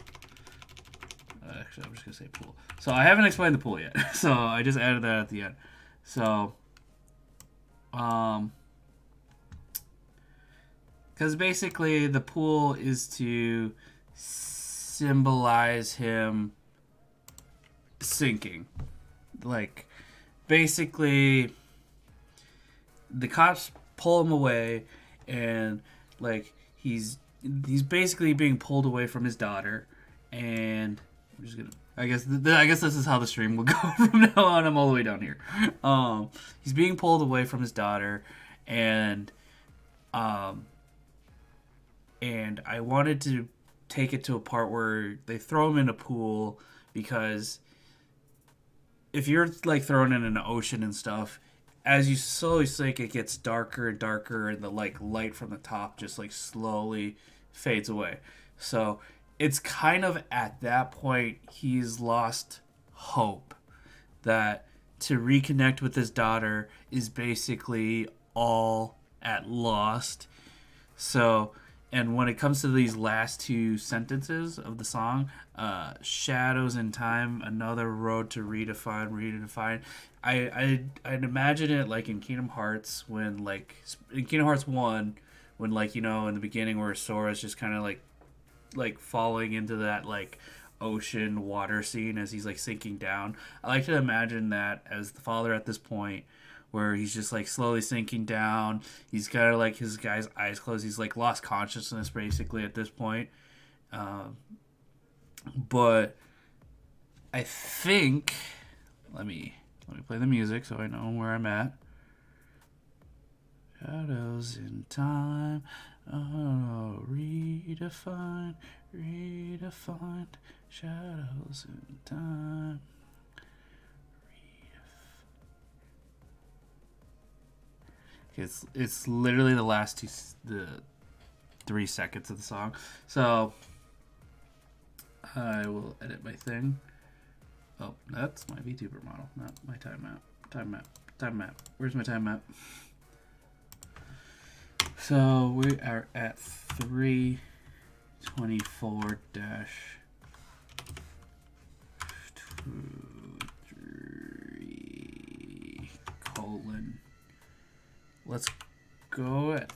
Actually, I'm just gonna say pool. So I haven't explained the pool yet. So I just added that at the end. So because basically the pool is to symbolize him sinking. Like, basically the cops pull him away, and like he's basically being pulled away from his daughter, and I'm just gonna. I guess this is how the stream will go from now on. I'm all the way down here. He's being pulled away from his daughter, and I wanted to take it to a part where they throw him in a pool, because if you're like thrown in an ocean and stuff, as you slowly sink, it gets darker and darker, and the like light from the top just like slowly fades away. So it's kind of at that point he's lost hope that to reconnect with his daughter is basically all at lost. So, and when it comes to these last two sentences of the song, shadows in time, another road to redefine. I'd imagine it like in Kingdom Hearts, when like in Kingdom Hearts 1, when like, you know, in the beginning where Sora's just kind of like falling into that like ocean water scene as he's like sinking down. I like to imagine that as the father at this point, where he's just like slowly sinking down. He's got like his guy's eyes closed. He's like lost consciousness basically at this point. But I think let me play the music so I know where I'm at. Shadows in time. Oh, redefined. Shadows in time. It's literally the last the 3 seconds of the song. So I will edit my thing. Oh, that's my VTuber model, not my time map. Where's my time map? So we are at 3:24 dash 3 colon. Let's go at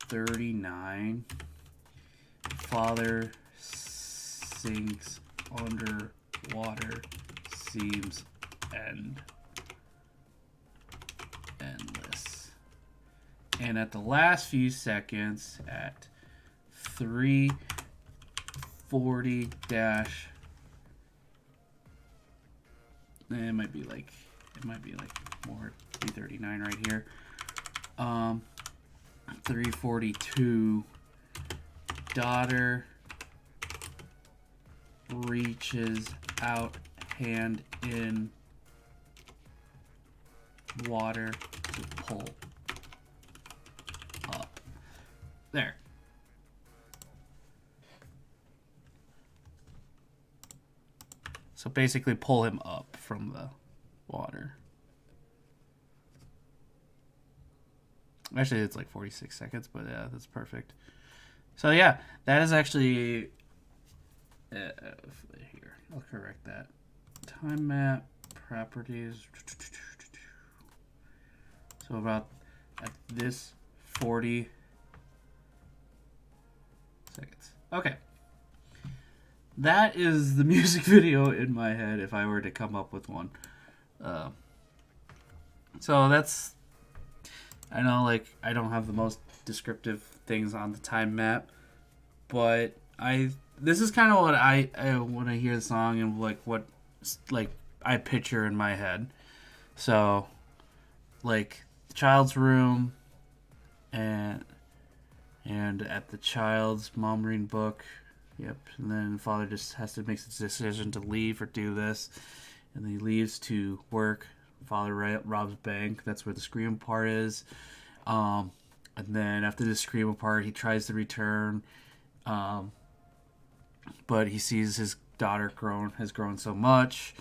39. Father sinks underwater, seems endless. And at the last few seconds, at 3:40 dash, it might be like more 3:39 right here. 3:42, daughter reaches out, hand in water to pull up. There. So basically pull him up from the water. Actually, it's like 46 seconds, but yeah, that's perfect. So yeah, that is actually... here, I'll correct that. Time map, properties. So about at this 40 seconds. Okay. That is the music video in my head if I were to come up with one. So that's... I know, like, I don't have the most descriptive things on the time map, but this is kind of what I when I hear the song and like what like I picture in my head. So, like the child's room, and at the child's mom reading book. Yep, and then father just has to make the decision to leave or do this, and then he leaves to work. Father robs a bank. That's where the scream part is. And then after the scream part, he tries to return. But he sees his daughter has grown so much.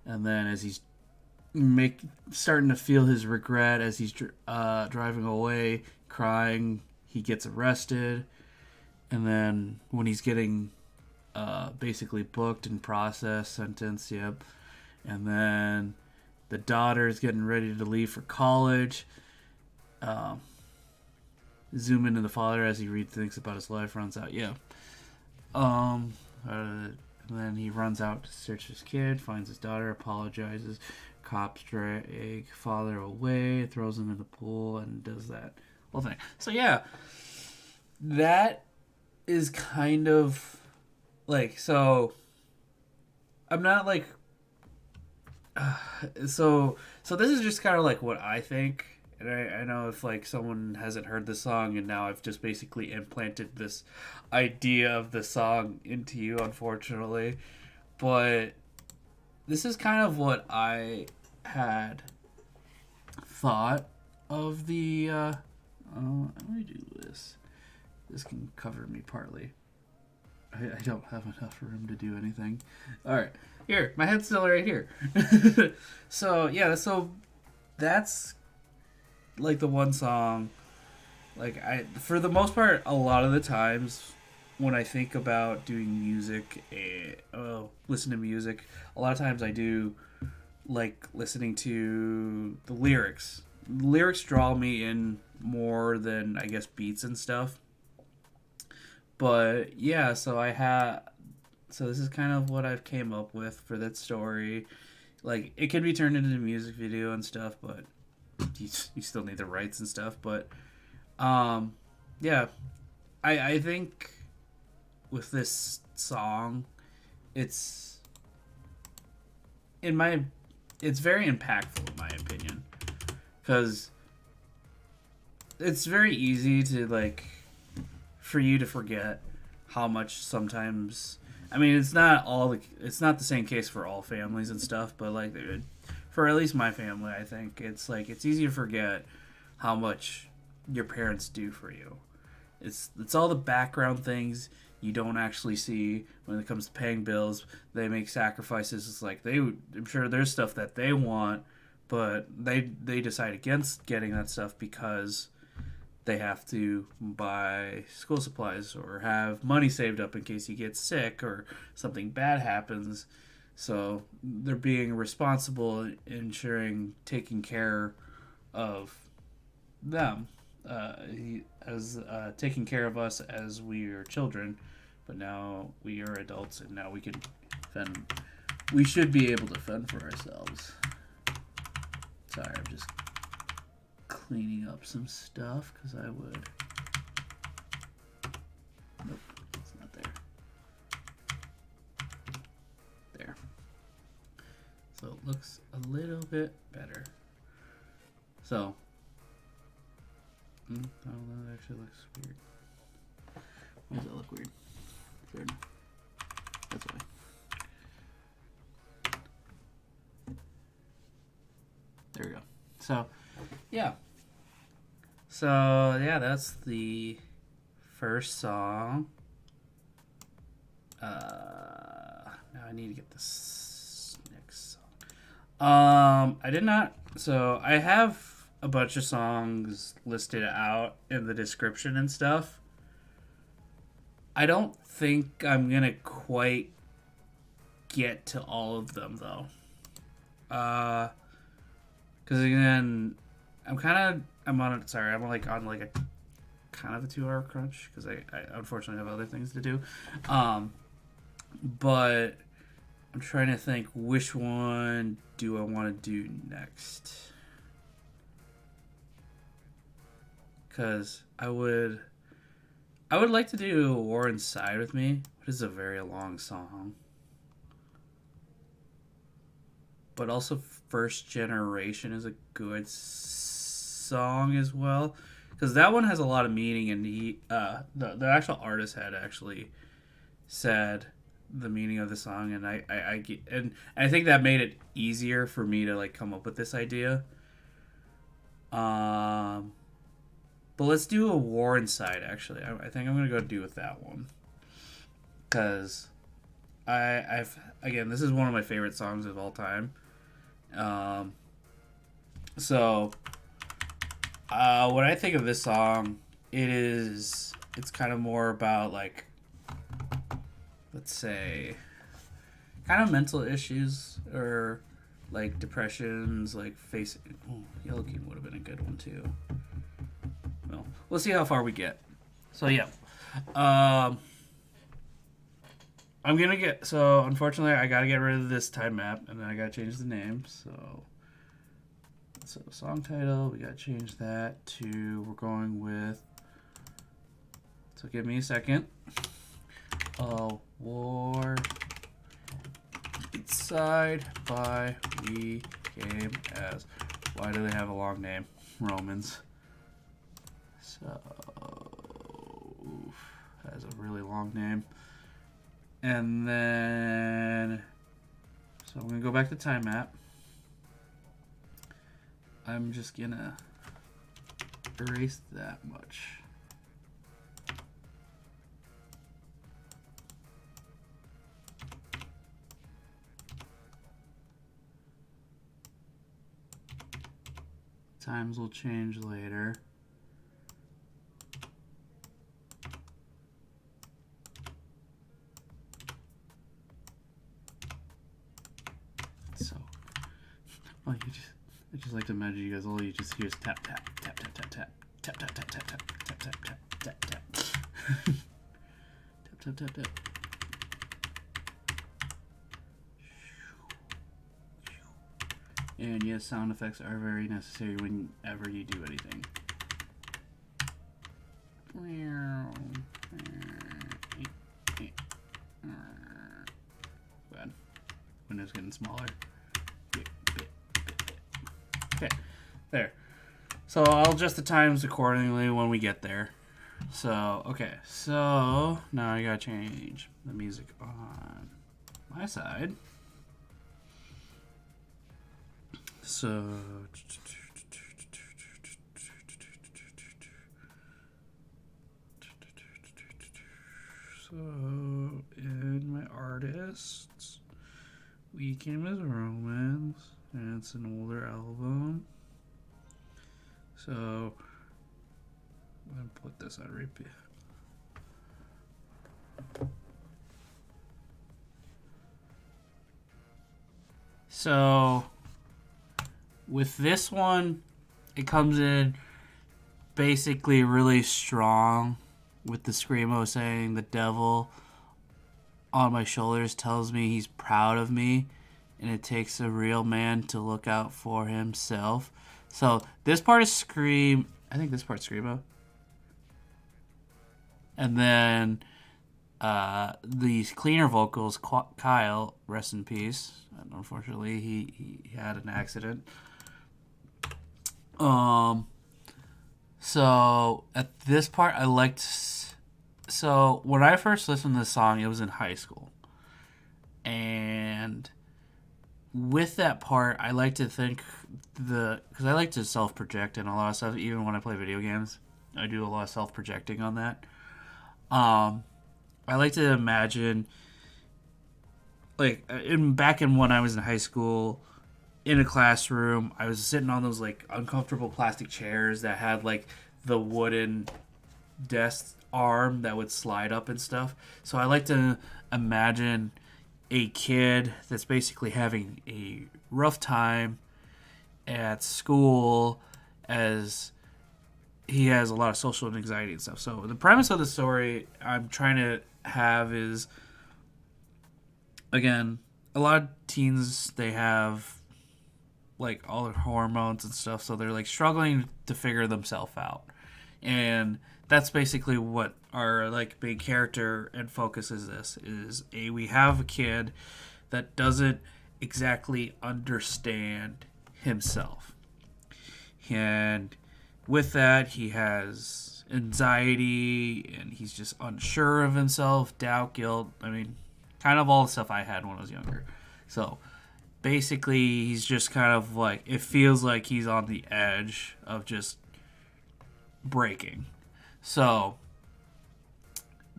And then as he's starting to feel his regret as he's driving away, crying, he gets arrested. And then when he's getting basically booked and processed, sentenced, yep. And then the daughter is getting ready to leave for college. Zoom into the father as he thinks about his life, runs out, yeah. And then he runs out to search his kid, finds his daughter, apologizes. Cops drag father away, throws him in the pool, and does that whole thing. So yeah, that is kind of like, so I'm not like so this is just kind of like what I think, and I know if like someone hasn't heard the song and now I've just basically implanted this idea of the song into you, unfortunately, but this is kind of what I had thought of the let me do this. This can cover me partly. I don't have enough room to do anything. All right, here, my head's still right here. So yeah, so that's like the one song. Like for the most part, a lot of the times when I think about doing music, listen to music, a lot of times I do like listening to the lyrics. Lyrics draw me in more than I guess beats and stuff. But yeah, so this is kind of what I've came up with for that story. Like it can be turned into a music video and stuff, but you still need the rights and stuff. But yeah, I think with this song, it's it's very impactful in my opinion, because it's very easy to like for you to forget how much sometimes. I mean, it's not the same case for all families and stuff, but like for at least my family, I think it's like it's easy to forget how much your parents do for you. It's all the background things you don't actually see when it comes to paying bills. They make sacrifices. It's like I'm sure there's stuff that they want, but they decide against getting that stuff because they have to buy school supplies or have money saved up in case you get sick or something bad happens. So they're being responsible, taking care of them, as taking care of us as we are children. But now we are adults, and now we can fend. We should be able to fend for ourselves. Sorry, I'm just cleaning up some stuff because I would. Nope, it's not there. There. So it looks a little bit better. So, oh, that actually looks weird. Why does that look weird? Weird. That's why. There we go. So, yeah. So, yeah, that's the first song. Now I need to get this next song. I did not. So, I have a bunch of songs listed out in the description and stuff. I don't think I'm going to quite get to all of them, though. Because, again, I'm on a kind of a 2-hour crunch because I unfortunately have other things to do. But I'm trying to think, which one do I want to do next? Because I would like to do War Inside with Me, but it's a very long song. But also First Generation is a good song as well, because that one has a lot of meaning, and the actual artist had actually said the meaning of the song, and I think that made it easier for me to like come up with this idea. But let's do a War Inside. Actually, I think I'm gonna go do with that one, because this is one of my favorite songs of all time. So when I think of this song, it's kind of more about like, let's say, kind of mental issues or like depressions, like Yellow King would have been a good one too. Well, we'll see how far we get. So yeah, unfortunately I gotta get rid of this time map, and then I gotta change the name. So song title, we gotta change that to, we're going with, so give me a second. War side by we came as. Why do they have a long name? Romans. So has a really long name. And then so I'm gonna go back to time map. I'm just gonna erase that much. Times will change later. So, well, I just like to imagine you guys all you just hear is tap tap tap tap tap tap tap tap tap tap tap tap tap tap tap tap tap tap tap. And yes, sound effects are very necessary whenever you do anything. Bad. Window's getting smaller. Okay, there. So I'll adjust the times accordingly when we get there. So, okay, so now I gotta change the music on my side. So in my artists, we came as Romans, and it's an older album. So I'm gonna put this on repeat. So with this one, it comes in basically really strong with the screamo saying the devil on my shoulders tells me he's proud of me and it takes a real man to look out for himself. So this part is scream. I think this part's screamo. And then these cleaner vocals, Kyle, rest in peace. Unfortunately, he had an accident. So at this part, I liked. So when I first listened to this song, it was in high school, and with that part, I like to think because I like to self-project and a lot of stuff. Even when I play video games, I do a lot of self-projecting on that. I like to imagine, like, back in when I was in high school, in a classroom, I was sitting on those, like, uncomfortable plastic chairs that had, like, the wooden desk arm that would slide up and stuff. So I like to imagine a kid that's basically having a rough time at school as he has a lot of social anxiety and stuff. So the premise of the story I'm trying to have is, again, a lot of teens, they have like all their hormones and stuff, so they're like struggling to figure themselves out. And that's basically what our like big character and focus is we have a kid that doesn't exactly understand himself. And with that, he has anxiety and he's just unsure of himself, doubt, guilt. I mean, kind of all the stuff I had when I was younger. So basically, he's just kind of like, it feels like he's on the edge of just breaking. So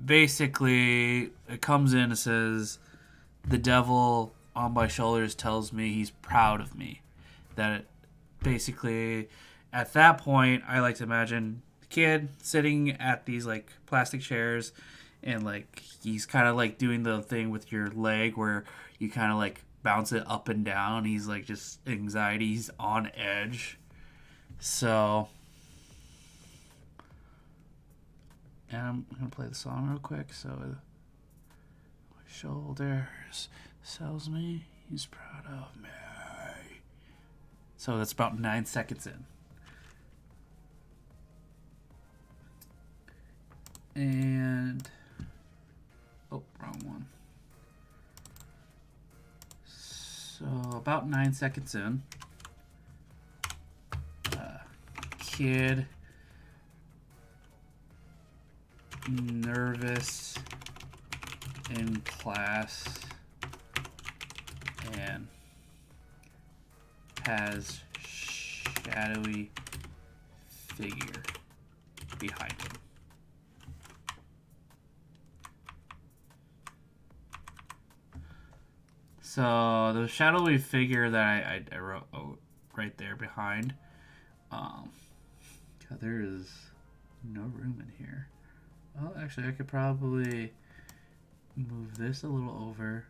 basically, it comes in and says, the devil on my shoulders tells me he's proud of me. That it basically, at that point, I like to imagine the kid sitting at these like plastic chairs and like he's kind of like doing the thing with your leg where you kind of like bounce it up and down. He's like just anxiety. He's on edge. So, and I'm going to play the song real quick. So, my shoulders tells me he's proud of me. So that's about 9 seconds in. And, oh, wrong one. about 9 seconds in. Kid nervous in class and has shadowy figure behind him. So the shadowy figure that I wrote right there behind, God, there is no room in here. Oh, actually, I could probably move this a little over,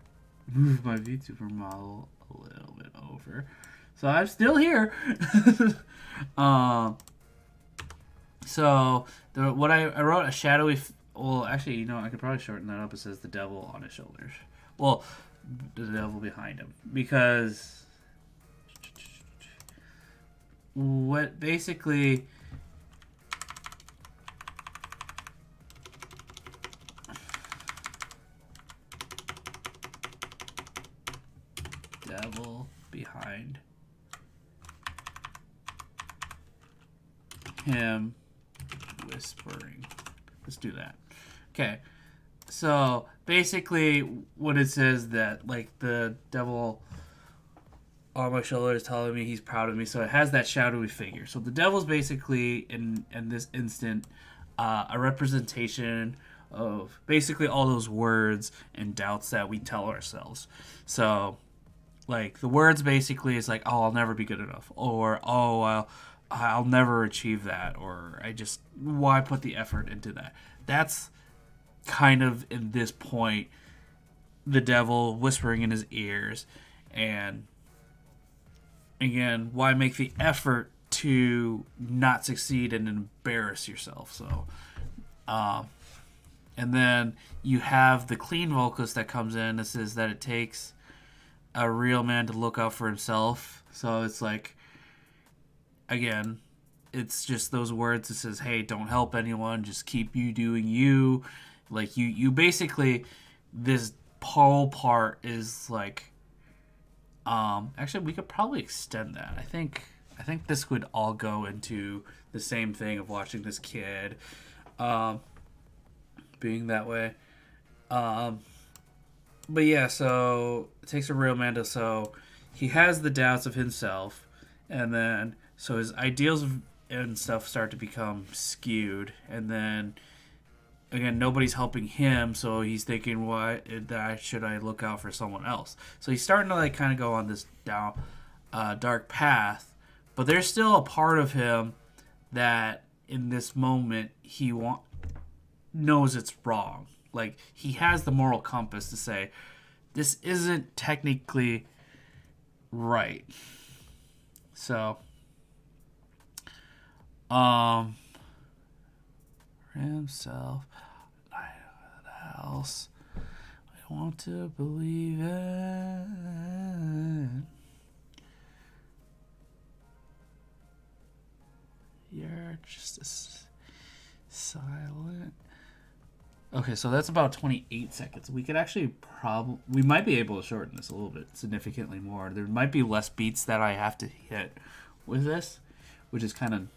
move my VTuber model a little bit over. So I'm still here. So what I wrote a shadowy. Well, actually, you know, I could probably shorten that up. It says the devil on his shoulders. Well, the devil behind him, because what basically devil behind him whispering. Let's do that. Okay. So basically what it says, that like the devil on my shoulder is telling me he's proud of me. So it has that shadowy figure. So the devil's basically in this instant a representation of basically all those words and doubts that we tell ourselves. So like the words basically is like, oh, I'll never be good enough, or oh, I'll never achieve that, or why put the effort into that. That's kind of, in this point, the devil whispering in his ears. And again, why make the effort to not succeed and embarrass yourself? So and then you have the clean vocalist that comes in. This is that it takes a real man to look out for himself. So it's like, again, it's just those words that says, hey, don't help anyone, just keep you doing you. Like you basically, this whole part is like, actually we could probably extend that. I think this would all go into the same thing of watching this kid being that way. But yeah, so it takes a real man to, so he has the doubts of himself, and then so his ideals and stuff start to become skewed, and then again, nobody's helping him, so he's thinking, why should I look out for someone else? So he's starting to like kind of go on this down dark path, but there's still a part of him that in this moment he knows it's wrong. Like, he has the moral compass to say, this isn't technically right. So, himself, else, I want to believe it. You're just silent. Okay, so that's about 28 seconds. We could actually we might be able to shorten this a little bit, significantly more. There might be less beats that I have to hit with this, which is kind of,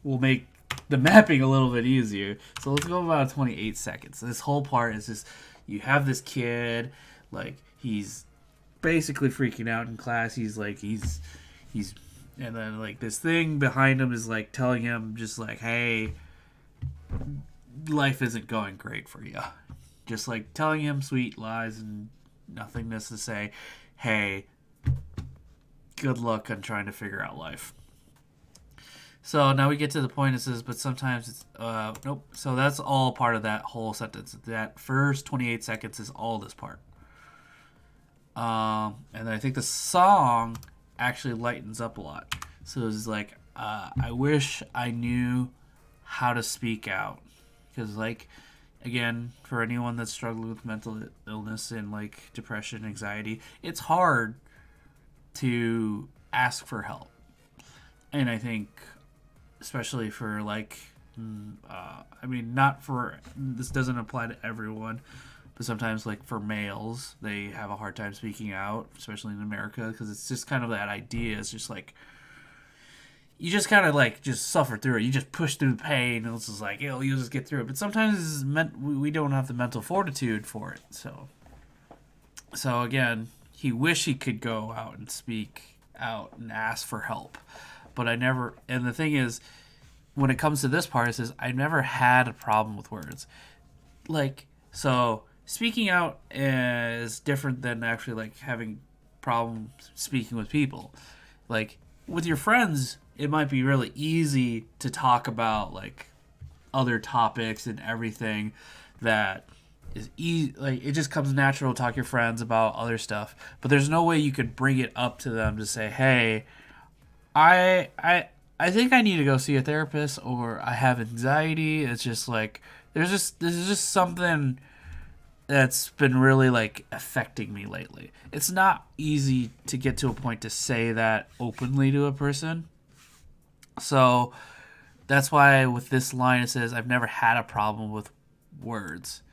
will make the mapping a little bit easier. So let's go about 28 seconds. This whole part is just, you have this kid, like, he's basically freaking out in class. He's like, he's, and then like this thing behind him is like telling him just like, hey, life isn't going great for you. Just like telling him sweet lies and nothingness to say, hey, good luck on trying to figure out life. So now we get to the point it says, but sometimes it's, nope. So that's all part of that whole sentence. That first 28 seconds is all this part. And then I think the song actually lightens up a lot. So it's like, I wish I knew how to speak out. Because, like, again, for anyone that's struggling with mental illness and, like, depression, anxiety, it's hard to ask for help. And I think, especially for, like, I mean, not for, this doesn't apply to everyone, But sometimes, like for males, they have a hard time speaking out, especially in America, because it's just kind of that idea. It's just like you just kind of like just suffer through it. You just push through the pain, and it's just like, you'll just get through it. But sometimes we don't have the mental fortitude for it. So again, he wished he could go out and speak out and ask for help, but I never. And the thing is, when it comes to this part, it says I've never had a problem with words. Like, so speaking out is different than actually like having problems speaking with people. Like with your friends, it might be really easy to talk about like other topics and everything that is easy. Like it just comes natural to talk to your friends about other stuff. But there's no way you could bring it up to them to say, "Hey, I think I need to go see a therapist," or "I have anxiety." It's just like this is just something that's been really like affecting me lately. It's not easy to get to a point to say that openly to a person. So that's why with this line it says I've never had a problem with words.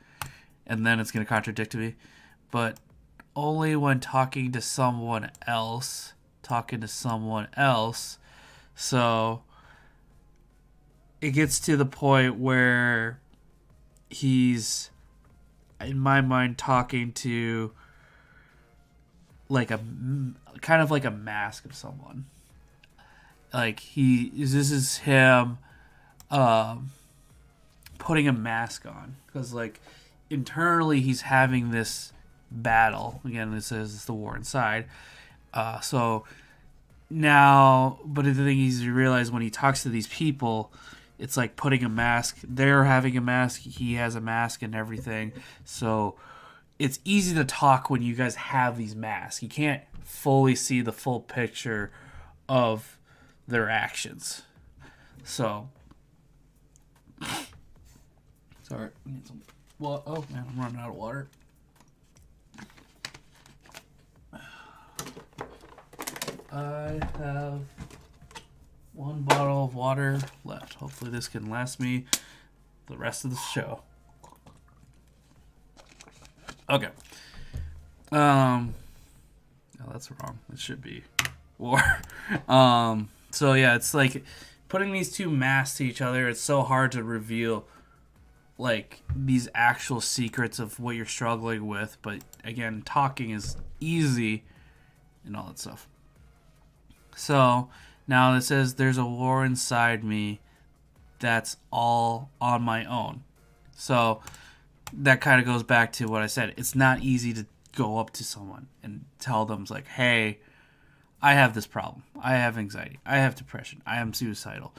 And then it's going to contradict me. But only when talking to someone else. So it gets to the point where he's, in my mind, talking to like a kind of like a mask of someone. Like this is him putting a mask on, because like internally he's having this battle. Again, it says it's the war inside. So now, but the thing is, you realize when he talks to these people, it's like putting a mask. They're having a mask. He has a mask and everything. So it's easy to talk when you guys have these masks. You can't fully see the full picture of their actions. So, sorry. Need some. Well, oh man, I'm running out of water. I have one bottle of water left. Hopefully this can last me the rest of the show. Okay. No, that's wrong. It should be war. So yeah, it's like putting these two masks to each other. It's so hard to reveal like these actual secrets of what you're struggling with. But again, talking is easy and all that stuff. So now it says there's a war inside me that's all on my own. So that kind of goes back to what I said. It's not easy to go up to someone and tell them, like, hey, I have this problem. I have anxiety. I have depression. I am suicidal.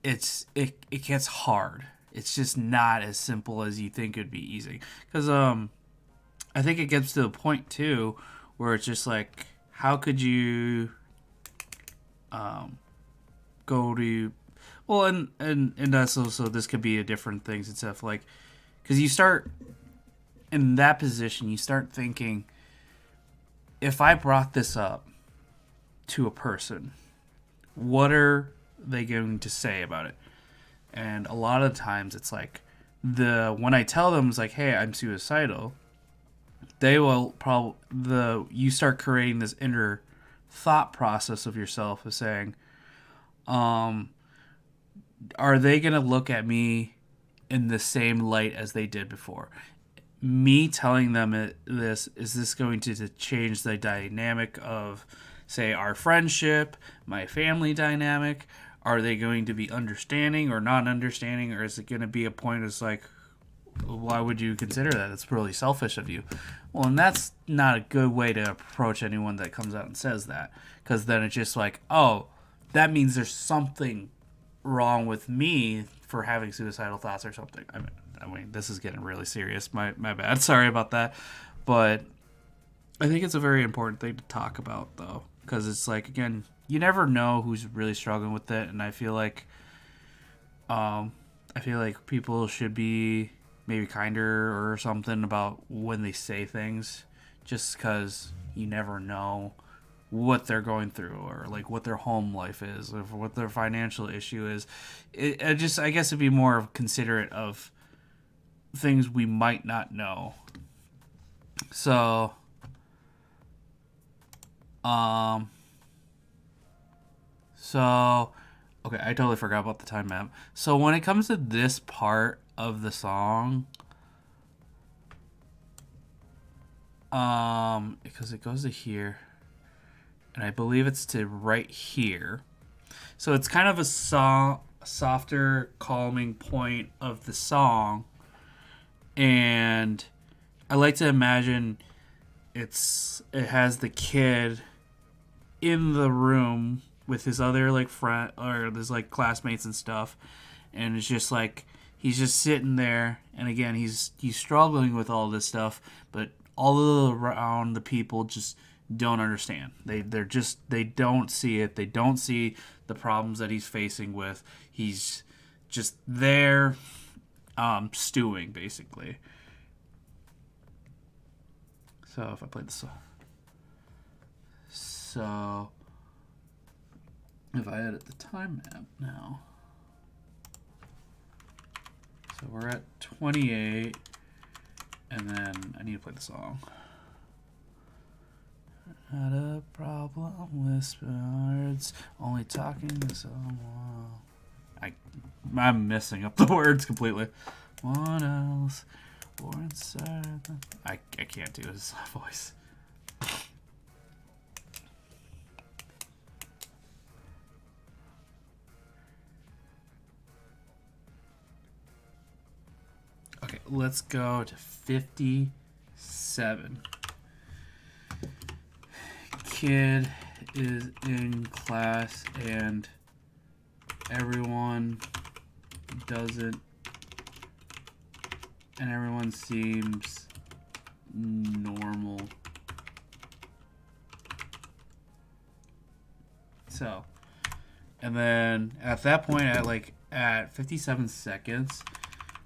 It gets hard. It's just not as simple as you think it'd be easy. Because I think it gets to the point, too, where it's just like, how could you go to... Well, and that's also, this could be a different things and stuff, like, because you start, in that position, you start thinking, if I brought this up to a person, what are they going to say about it? And a lot of times it's like, when I tell them, it's like, hey, I'm suicidal, they will you start creating this inner thought process of yourself of saying, are they going to look at me in the same light as they did before? Me telling them is this going to change the dynamic of, say, our friendship, my family dynamic? Are they going to be understanding or not understanding? Or is it going to be a point that's like, why would you consider that? It's really selfish of you. Well, and that's not a good way to approach anyone that comes out and says that. Because then it's just like, oh, that means there's something wrong with me for having suicidal thoughts or something. I mean, this is getting really serious. My bad. Sorry about that. But I think it's a very important thing to talk about, though. Because it's like, again, you never know who's really struggling with it. And I feel like people should be maybe kinder or something about when they say things, just because you never know what they're going through, or like what their home life is, or what their financial issue is. I guess it'd be more considerate of things we might not know So, um, so, okay, I totally forgot about the time map. So when it comes to this part of the song, because it goes to here, and I believe it's to right here. So it's kind of a softer, calming point of the song, and I like to imagine it has the kid in the room with his other like friend or his like classmates and stuff, and it's just like he's just sitting there, and again he's struggling with all this stuff, but all around the people just don't understand. They don't see it. They don't see the problems that he's facing with. He's just there, stewing basically. So if I play the song, so if I edit the time map now, so we're at 28, and then I need to play the song. Had a problem with words, only talking to someone. I'm messing up the words completely. What else? Or inside the... I can't do his voice. Okay, let's go to 57. Kid is in class and everyone seems normal. So, and then at that point, at 57 seconds,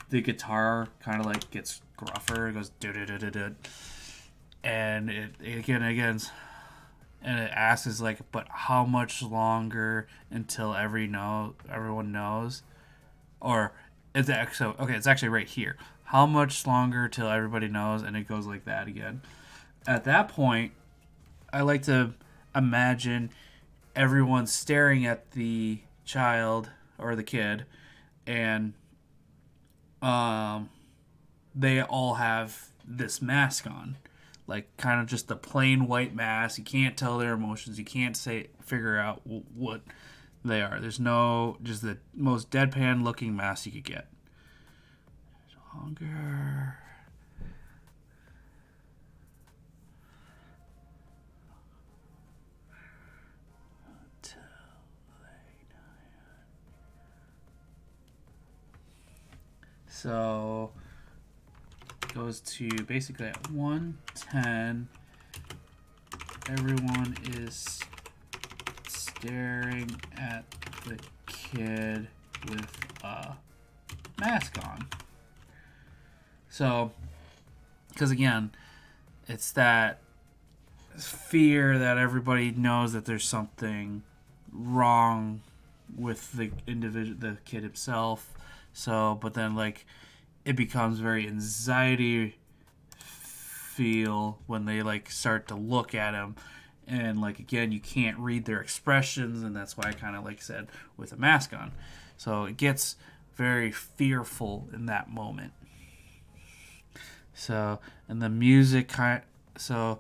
the guitar kind of like gets gruffer. It goes do, and it again, and it asks like, but how much longer until everyone knows, or it's actually right here. How much longer till everybody knows? And it goes like that again. At that point, I like to imagine everyone staring at the child or the kid, and they all have this mask on, like kind of just a plain white mask. You can't tell their emotions. You can't figure out what they are. There's just the most deadpan looking mask you could get. Longer. So it goes to basically at 110. Everyone is staring at the kid with a mask on. So, because again, it's that fear that everybody knows that there's something wrong with the kid himself. So, but then like it becomes very anxiety feel when they like start to look at him, and like again you can't read their expressions, and that's why I kind of like said with a mask on. So it gets very fearful in that moment. So, and the music so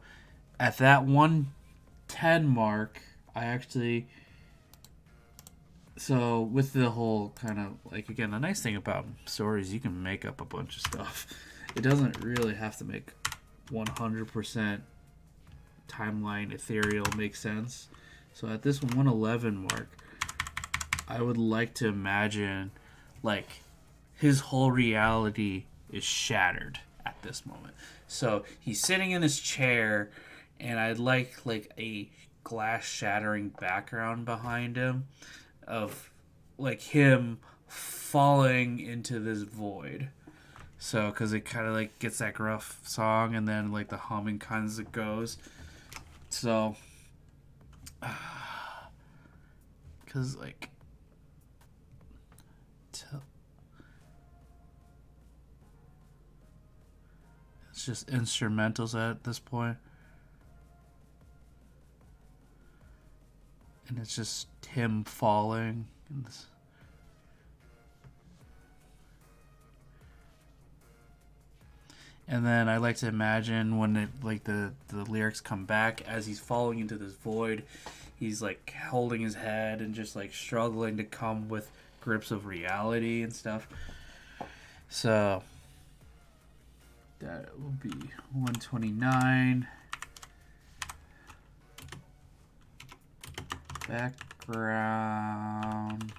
at that 110 mark, I actually, so with the whole kind of like, again, the nice thing about stories, you can make up a bunch of stuff. It doesn't really have to make 100% timeline ethereal make sense. So at this 111 mark, I would like to imagine like his whole reality is shattered at this moment. So he's sitting in his chair, and I'd like a glass shattering background behind him of like him falling into this void. So because it kind of like gets that gruff song, and then like the humming kind of goes. So because like it's It's just instrumentals at this point. And it's just him falling. And then I like to imagine when the lyrics come back as he's falling into this void, he's like holding his head and just like struggling to come with grips of reality and stuff. So that will be 129. Background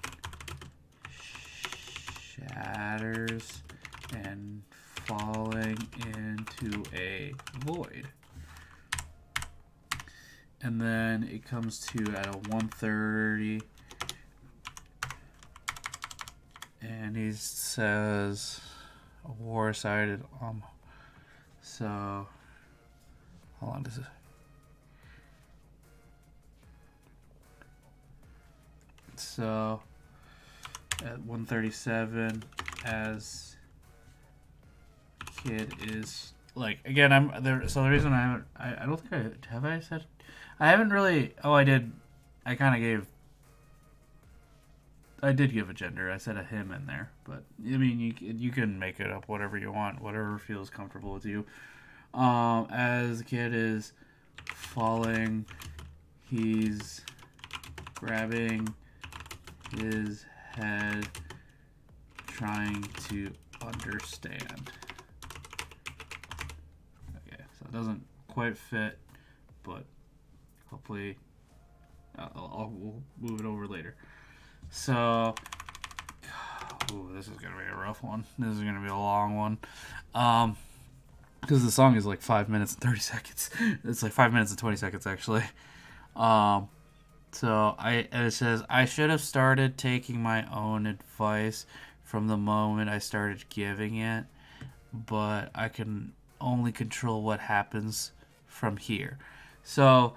shatters and falling into a void. And then it comes to at a 130. And he says a war-sided so how long does it? So at 137, as kid is like, again, I'm there. So the reason I don't think I said, I haven't really. Oh, I did. I did give a gender. I said a him in there, but I mean, you can make it up whatever you want, whatever feels comfortable with you. As the kid is falling, he's grabbing his head, trying to understand. Okay, so it doesn't quite fit, but hopefully we'll move it over later. So, this is gonna be a rough one. This is gonna be a long one, because the song is like 5 minutes and 30 seconds. It's like 5 minutes and 20 seconds actually. So it says, I should have started taking my own advice from the moment I started giving it, but I can only control what happens from here. So,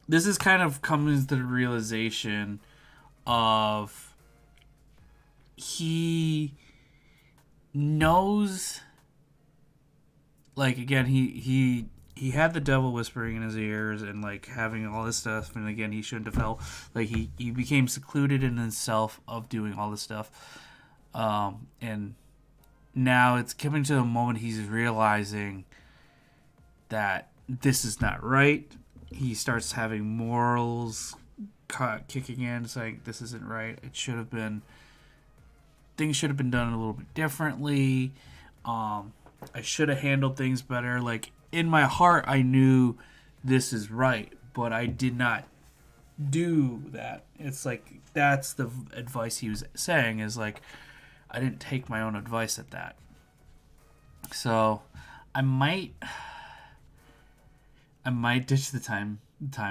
this is kind of coming to the realization of he knows, like, again, he had the devil whispering in his ears and like having all this stuff, and again, he shouldn't have felt like he became secluded in himself of doing all this stuff, and now it's coming to the moment he's realizing that this is not right. He starts having morals kicking in, saying this isn't right. It should have been, things should have been done a little bit differently. I should have handled things better. Like, in my heart, I knew this is right, but I did not do that. It's like, that's the advice he was saying, is like, I didn't take my own advice at that. So I might ditch the time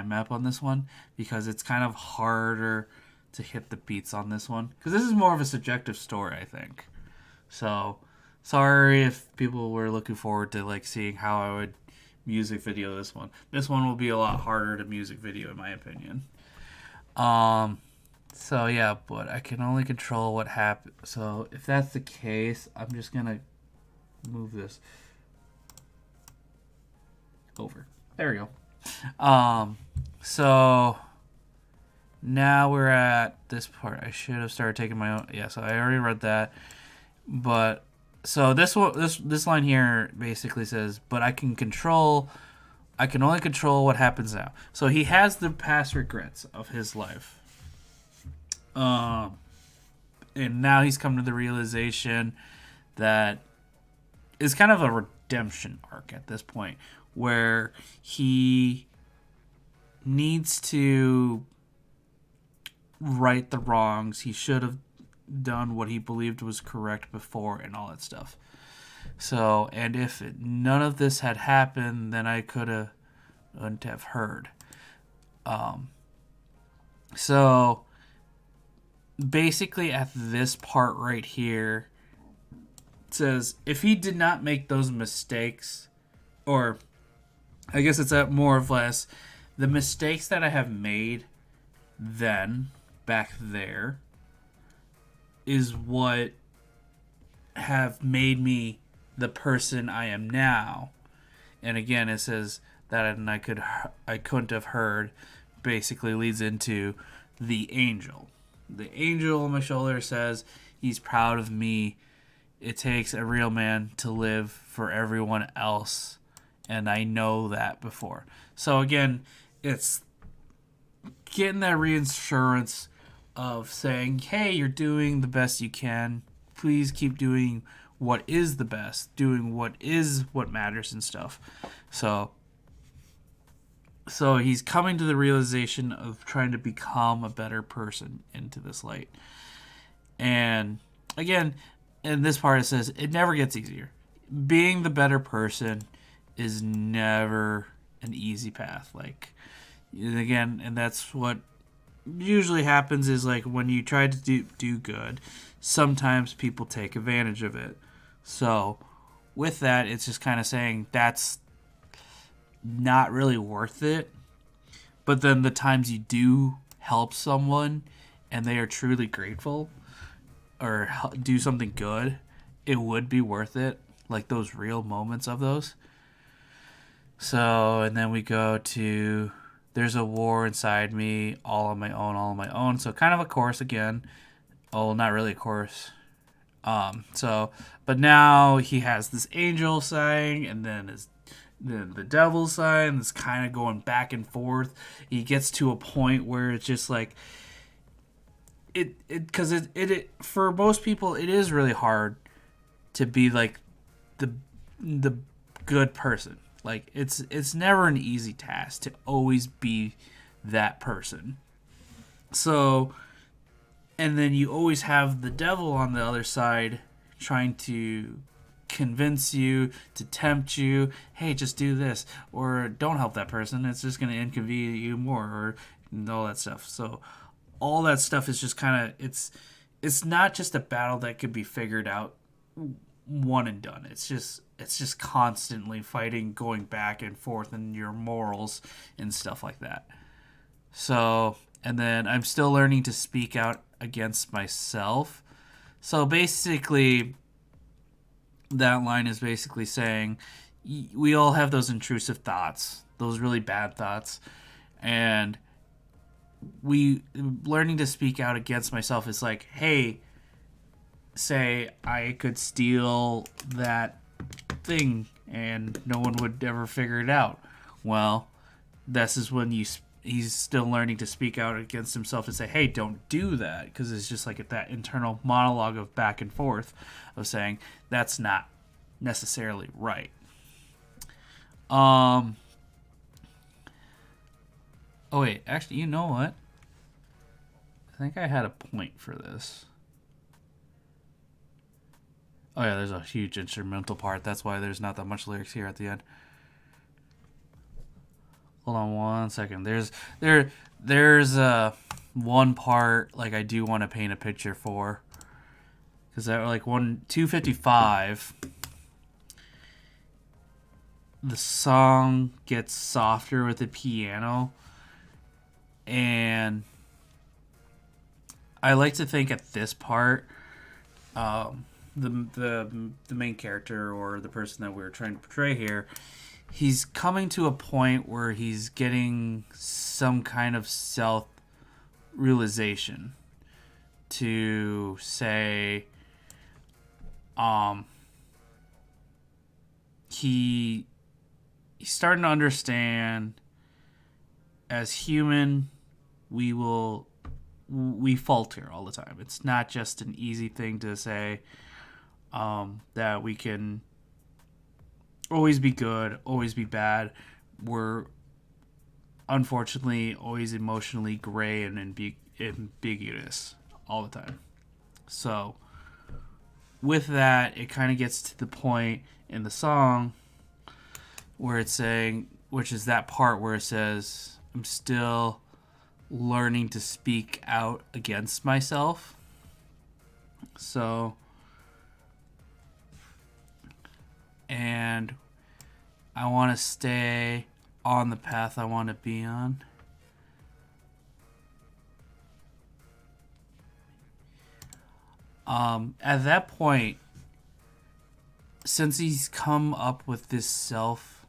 map on this one, because it's kind of harder to hit the beats on this one, because this is more of a subjective story, I think. So sorry if people were looking forward to like seeing how I would music video this one. This one will be a lot harder to music video, in my opinion. So yeah, but I can only control what happens. So if that's the case, I'm just gonna move this over. There we go. So now we're at this part. I should have started taking my own. Yeah, so I already read that. But so this line here basically says, "But I can only control what happens now." So he has the past regrets of his life. And now he's come to the realization that it's kind of a redemption arc at this point, where he needs to right the wrongs. He should have done what he believed was correct before and all that stuff. So, and if none of this had happened, then I wouldn't have heard. So basically at this part right here, it says, if he did not make those mistakes, or I guess it's at more or less the mistakes that I have made then back there is what have made me the person I am now. And again, it says that and I couldn't have heard basically leads into the angel. The angel on my shoulder says he's proud of me. It takes a real man to live for everyone else, and I know that before. So again, it's getting that reassurance of saying, hey, you're doing the best you can. Please keep doing what is the best, doing what matters and stuff. So he's coming to the realization of trying to become a better person into this light. And again, in this part it says it never gets easier. Being the better person is never an easy path. Like, again, and that's what usually happens is like when you try to do good, sometimes people take advantage of it. So with that, it's just kind of saying that's not really worth it. But then the times you do help someone and they are truly grateful or do something good, it would be worth it. Like those real moments of those. So, and then we go to there's a war inside me, all on my own, all on my own. So kind of a chorus again. Oh, not really a chorus. But now he has this angel side, and then the devil side, and it's kind of going back and forth. He gets to a point where it's just like because it for most people it is really hard to be like the good person. Like it's never an easy task to always be that person. So, and then you always have the devil on the other side trying to convince you, to tempt you, hey, just do this, or don't help that person, it's just going to inconvenience you more, or all that stuff. So all that stuff is just kind of, it's not just a battle that could be figured out one and done. It's just constantly fighting, going back and forth in your morals and stuff like that. So, and then I'm still learning to speak out against myself. So basically, that line is basically saying we all have those intrusive thoughts, those really bad thoughts, and learning to speak out against myself is like, hey, say I could steal that thing and no one would ever figure it out. Well, this is when he's still learning to speak out against himself and say, hey, don't do that, because it's just like that internal monologue of back and forth of saying that's not necessarily right. Oh wait, actually, you know what? I think I had a point for this. Oh yeah, there's a huge instrumental part. That's why there's not that much lyrics here at the end. Hold on one second. There's one part like I do want to paint a picture for, because at like 255, the song gets softer with the piano, and I like to think at this part, the main character or the person that we're trying to portray here, he's coming to a point where he's getting some kind of self-realization to say, he's starting to understand as human we falter all the time. It's not just an easy thing to say that we can always be good, always be bad. We're unfortunately always emotionally gray and ambiguous all the time. So with that, it kind of gets to the point in the song where it's saying, which is that part where it says, I'm still learning to speak out against myself. So, and I want to stay on the path I want to be on. At that point, since he's come up with this self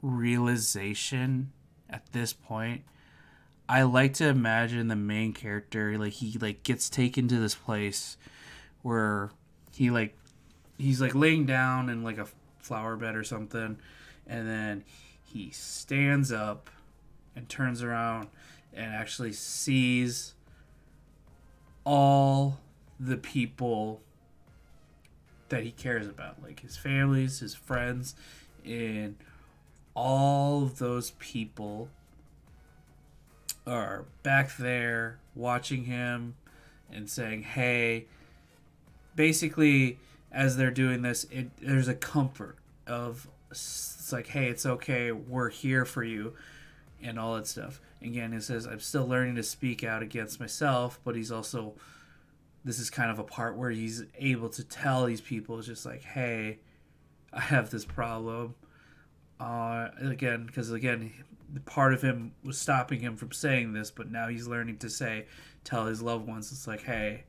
realization at this point, I like to imagine the main character, like, he like gets taken to this place where he's like laying down in like a flower bed or something, and then he stands up and turns around and actually sees all the people that he cares about, like his families, his friends, and all of those people are back there watching him and saying, hey, basically, as they're doing this, there's a comfort of, it's like, hey, it's okay, we're here for you, and all that stuff. Again, it says, I'm still learning to speak out against myself, but he's also, this is kind of a part where he's able to tell these people, it's just like, hey, I have this problem. Again, part of him was stopping him from saying this, but now he's learning to tell his loved ones, it's like, hey,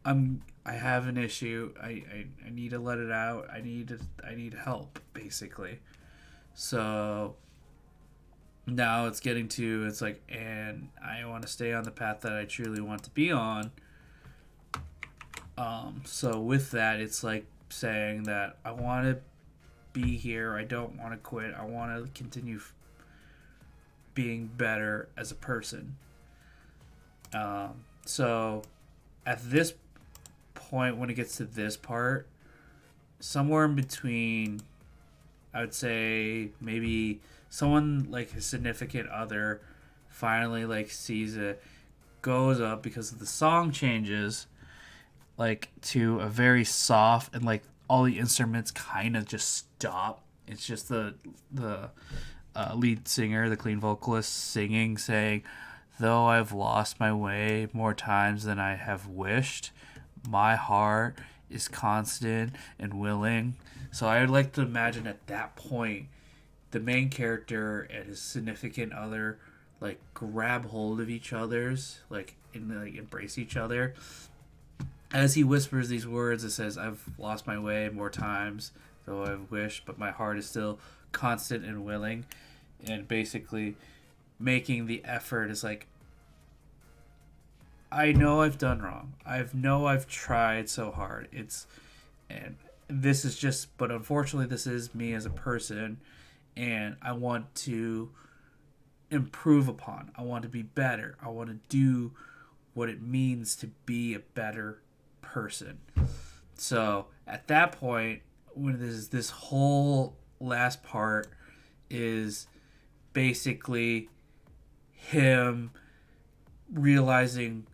I have an issue. I need to let it out. I need help, basically. So now it's like, and I want to stay on the path that I truly want to be on. So with that, it's like saying that I want to be here. I don't want to quit. I want to continue being better as a person. So at this point, when it gets to this part, somewhere in between, I would say maybe someone like his significant other finally like sees it, goes up, because the song changes like to a very soft, and like all the instruments kind of just stop. It's just the lead singer, the clean vocalist, singing, saying, though I've lost my way more times than I have wished, my heart is constant and willing. So I would like to imagine at that point, the main character and his significant other like grab hold of each other's, like, embrace each other. As he whispers these words, it says, I've lost my way more times, though I've wished, but my heart is still constant and willing. And basically making the effort is like, I know I've done wrong. I've tried so hard. And this is just, but unfortunately, this is me as a person, and I want to improve upon. I want to be better. I want to do what it means to be a better person. So at that point, when this whole last part is basically him realizing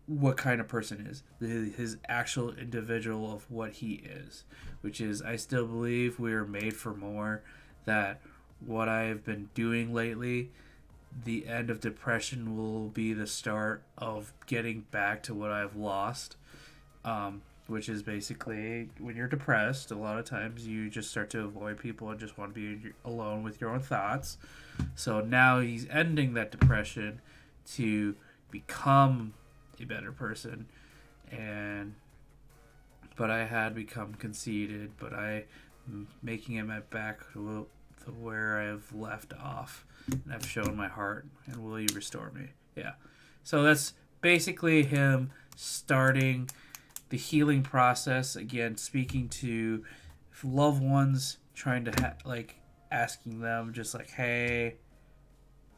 what kind of person is, his actual individual of what he is, which is, I still believe we are made for more, that what I have been doing lately, the end of depression will be the start of getting back to what I've lost, which is basically, when you're depressed, a lot of times you just start to avoid people and just want to be alone with your own thoughts. So now he's ending that depression to become a better person, but I had become conceited, but I making it back to where I've left off, and I've shown my heart, and will you restore me? Yeah. So that's basically him starting the healing process, again, speaking to loved ones, trying to asking them just like, hey,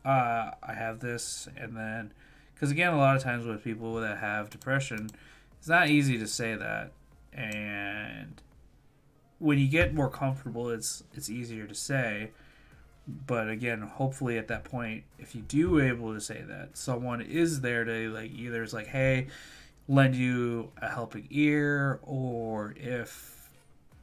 I have this, and then, because again, a lot of times with people that have depression, it's not easy to say that, and when you get more comfortable, it's easier to say. But again, hopefully at that point, if you do able to say that, someone is there to like, either it's like, hey, lend you a helping ear, or if,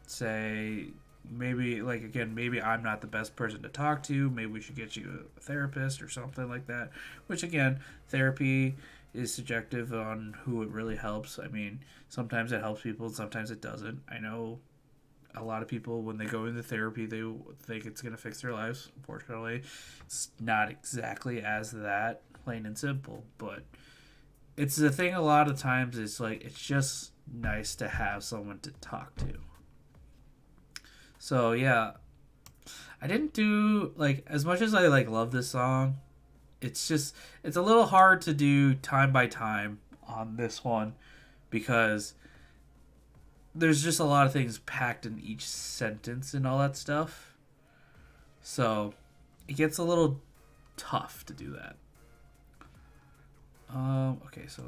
say, maybe like, again, maybe I'm not the best person to talk to, maybe we should get you a therapist or something like that, which again, therapy is subjective on who it really helps. I mean, sometimes it helps people, sometimes it doesn't. I know a lot of people, when they go into therapy, they think it's going to fix their lives. Unfortunately, it's not exactly as that, plain and simple. But it's the thing, a lot of times, it's like, it's just nice to have someone to talk to. So yeah, I didn't do like as much as I like love this song. It's a little hard to do time by time on this one because there's just a lot of things packed in each sentence and all that stuff. So it gets a little tough to do that. Okay, so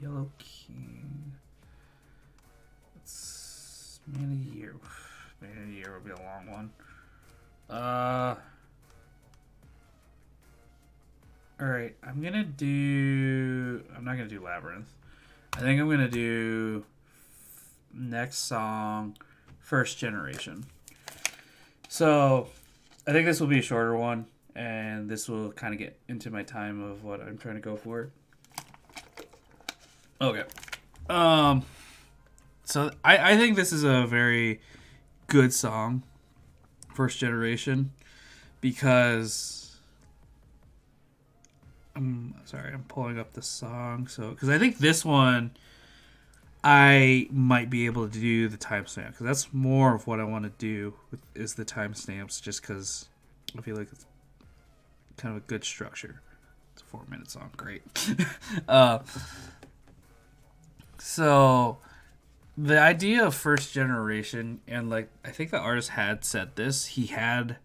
Yellow King. It's Man of the Year. Man of the Year would be a long one. Alright, I'm not gonna do Labyrinth. I think I'm gonna do next song, First Generation. So I think this will be a shorter one, and this will kind of get into my time of what I'm trying to go for. Okay. So I think this is a very good song, First Generation, because I'm pulling up the song. So because I think this one I might be able to do the timestamp, because that's more of what I want to do is the timestamps, just because I feel like it's kind of a good structure. It's a 4-minute song, great. So the idea of First Generation, and like I think the artist had said this, he had,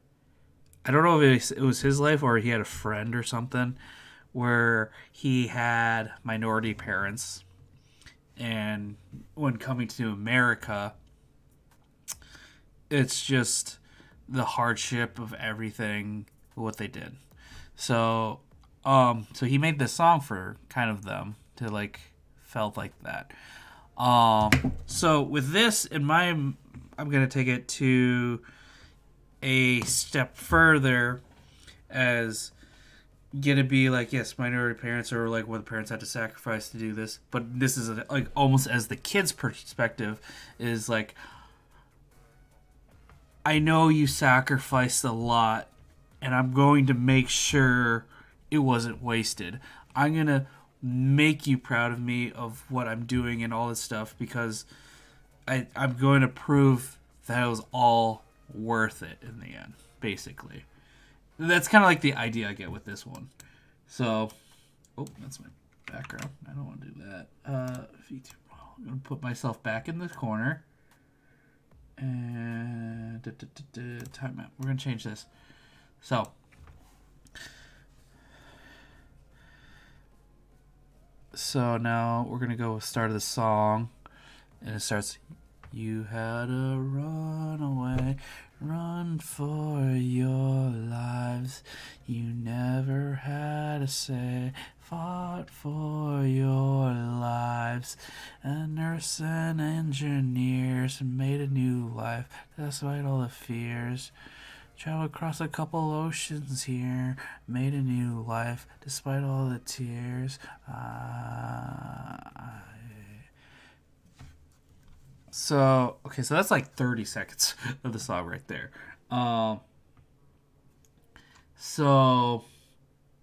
I don't know if it was his life or he had a friend or something where he had minority parents, and when coming to America, it's just the hardship of everything, what they did. So so he made this song for kind of them to like felt like that. So with this in mind, I'm gonna take it to a step further as gonna be like, yes, minority parents are like what the parents had to sacrifice to do this, but this is like almost as the kid's perspective is like, I know you sacrificed a lot, and I'm going to make sure it wasn't wasted. I'm gonna make you proud of me of what I'm doing and all this stuff, because I'm going to prove that it was all worth it in the end, basically. That's kind of like the idea I get with this one. So, that's my background. I don't want to do that. I'm going to put myself back in this corner. And time out. We're going to change this. So now we're going to go with start of the song. And it starts, you had to run away, run for your lives. You never had a say, fought for your lives. A nurse and engineers made a new life, despite all the fears. Traveled across a couple oceans here, made a new life, despite all the tears. So that's like 30 seconds of the song right there. So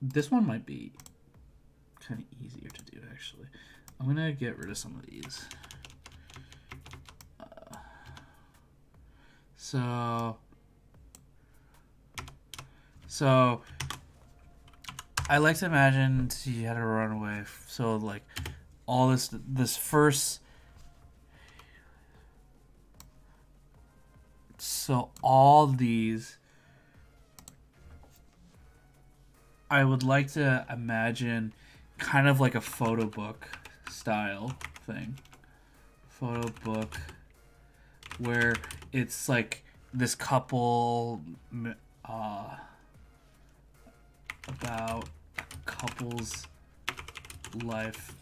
this one might be kind of easier to do, actually. I'm going to get rid of some of these. So I like to imagine you had to run away. So like all this first. So all these, I would like to imagine kind of like a photo book style thing. Photo book where it's like this couple about a couple's life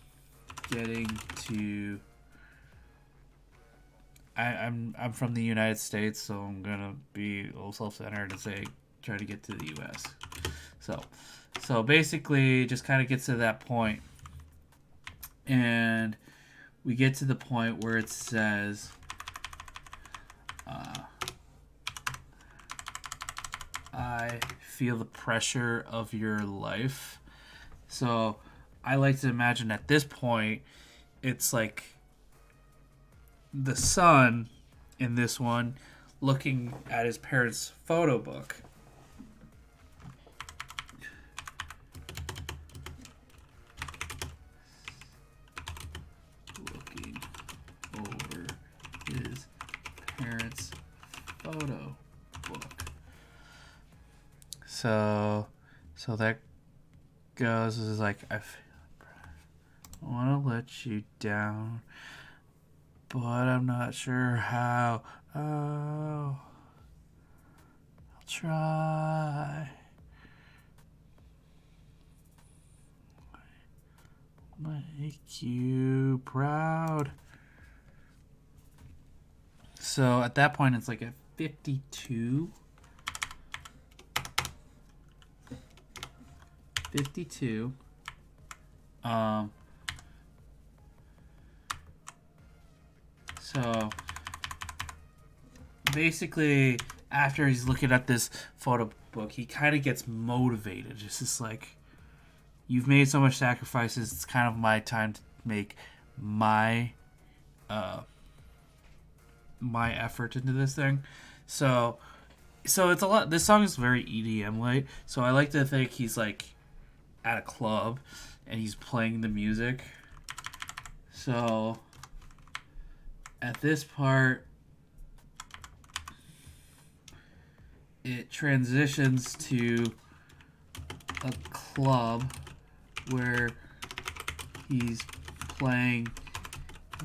getting to. I'm from the United States, so I'm gonna be a little self-centered and say try to get to the U.S. So basically, just kind of gets to that point, and we get to the point where it says, "I feel the pressure of your life." So I like to imagine at this point, it's like the son in this one looking at his parents' photo book. Looking over his parents' photo book. So that goes is like, I want to let you down, but I'm not sure how. Oh, I'll try. Make you proud. So at that point, it's like a 52. 52. So basically, after he's looking at this photo book, he kind of gets motivated. It's just like, you've made so much sacrifices. It's kind of my time to make my my effort into this thing. So it's a lot. This song is very EDM light. So I like to think he's like at a club and he's playing the music. So at this part, it transitions to a club where he's playing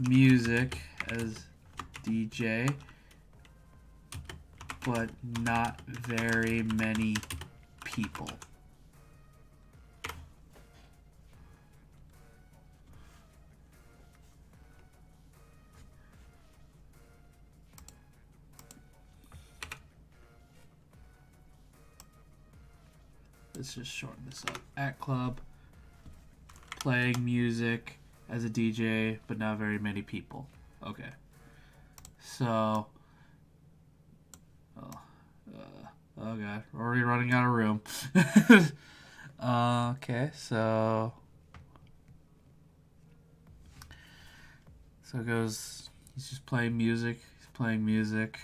music as DJ, but not very many people. Let's just shorten this up. At club, playing music as a DJ, but not very many people. Okay. So, oh god, we're already running out of room. Okay, so it goes. He's just playing music. He's playing music.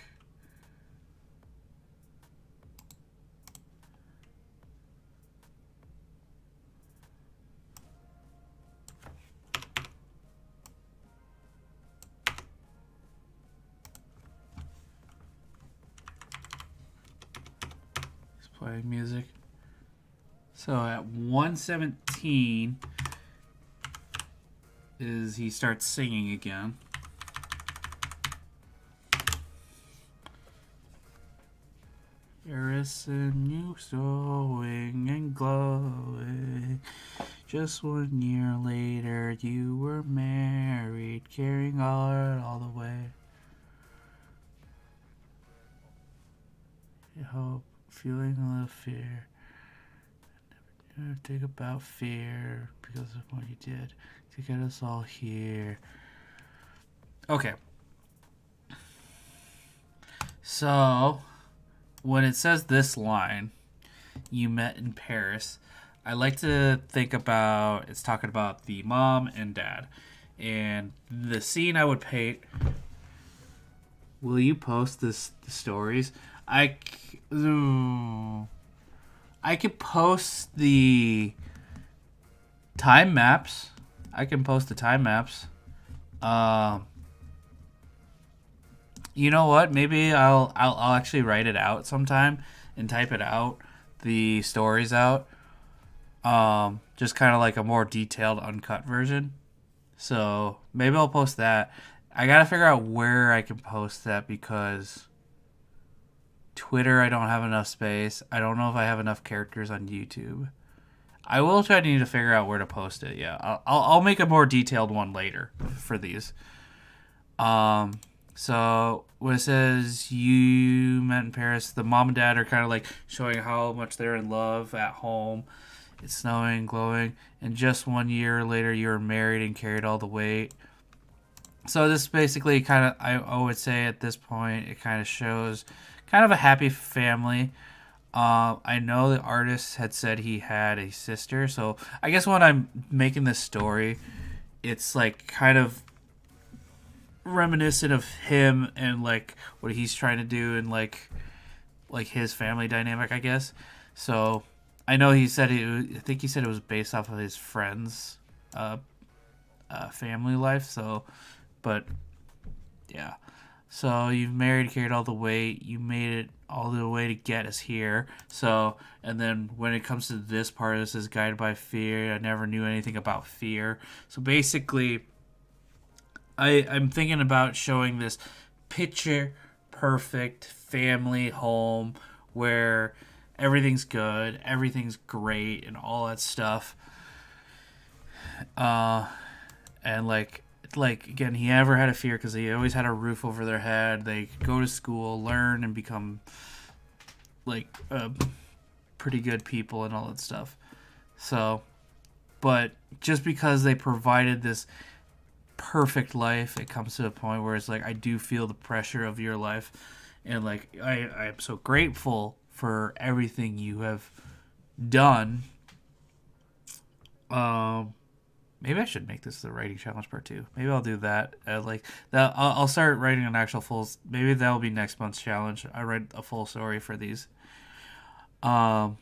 Playing music. So at 117 is he starts singing again. Harrison, you glowing and glowing. Just 1 year later, you were married, carrying all the way. I hope. Feeling a little fear. Never think about fear because of what you did to get us all here. Okay. So, when it says this line, you met in Paris, I like to think about, it's talking about the mom and dad. And the scene I would paint, will you post the stories? I could post the time maps. You know what? Maybe I'll actually write it out sometime and type it out, the stories out. Just kind of like a more detailed, uncut version. So maybe I'll post that. I gotta figure out where I can post that because Twitter, I don't have enough space. I don't know if I have enough characters on YouTube. I will try to need to figure out where to post it. Yeah, I'll make a more detailed one later for these. So when it says you met in Paris, the mom and dad are kind of like showing how much they're in love at home. It's snowing, glowing, and just 1 year later you were married and carried all the weight. So this basically kind of, I would say at this point, it kind of shows kind of a happy family. I know the artist had said he had a sister, so I guess when I'm making this story, it's like kind of reminiscent of him and like what he's trying to do and like his family dynamic, I guess. So I know he said I think he said it was based off of his friend's family life. So, but yeah. So you've married, carried all the weight, you made it all the way to get us here. So, and then when it comes to this part, this is guided by fear. I never knew anything about fear. So basically, I'm thinking about showing this picture perfect family home where everything's good, everything's great, and all that stuff. And like again, he never had a fear because he always had a roof over their head. They could go to school, learn, and become like pretty good people and all that stuff. So, but just because they provided this perfect life, it comes to a point where it's like I do feel the pressure of your life, and like I am so grateful for everything you have done. Maybe I should make this the writing challenge part 2. Maybe I'll do that. Like that, I'll start writing an actual full. Maybe that will be next month's challenge. I write a full story for these. So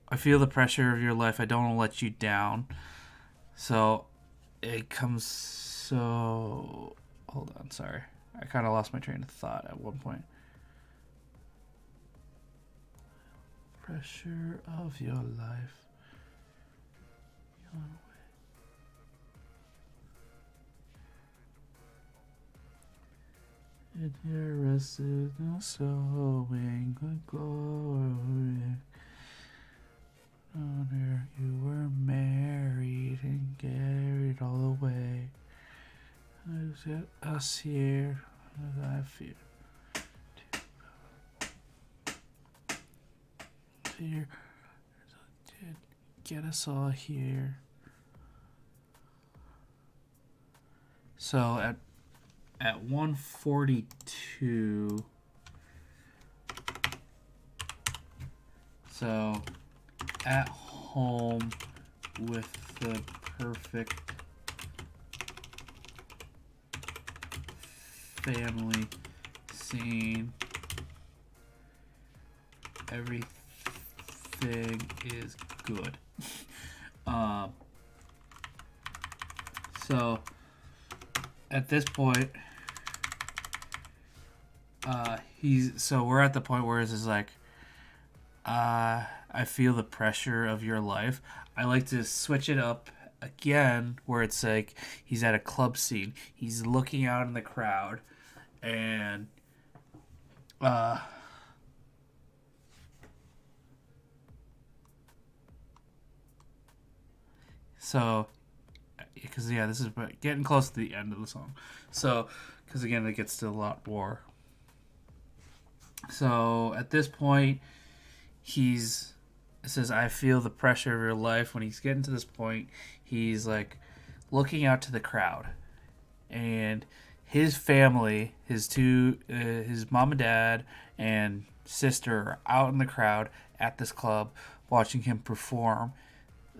I feel the pressure of your life. I don't want to let you down. So it comes. So hold on. Sorry, I kind of lost my train of thought at one point. Pressure of your life. Interested in sowing the glory. Honor, you were married and carried all the way. Is it us here that I feel? Here, did get us all here. So at 142. So at home with the perfect family scene. Everything is good. So at this point, we're at the point where it's just like, I feel the pressure of your life. I like to switch it up again, where it's like he's at a club scene. He's looking out in the crowd, and so because this is getting close to the end of the song. So because again, it gets to a lot more. So at this point, it says, I feel the pressure of your life. When he's getting to this point, he's like looking out to the crowd, and his family, his mom and dad and sister are out in the crowd at this club watching him perform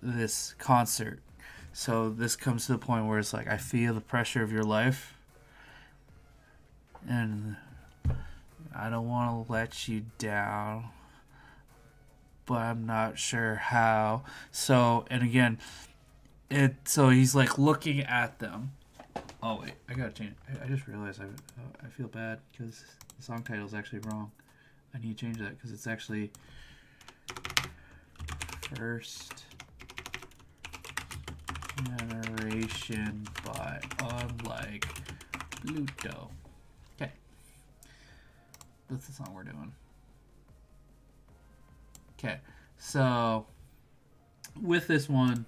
this concert. So this comes to the point where it's like, I feel the pressure of your life, and I don't want to let you down, but I'm not sure how. So, and again, so he's like looking at them. Oh wait, I gotta change. I just realized I feel bad because the song title is actually wrong. I need to change that because it's actually First Generation by Unlike Pluto. Okay, that's the song we're doing. Okay, so with this one,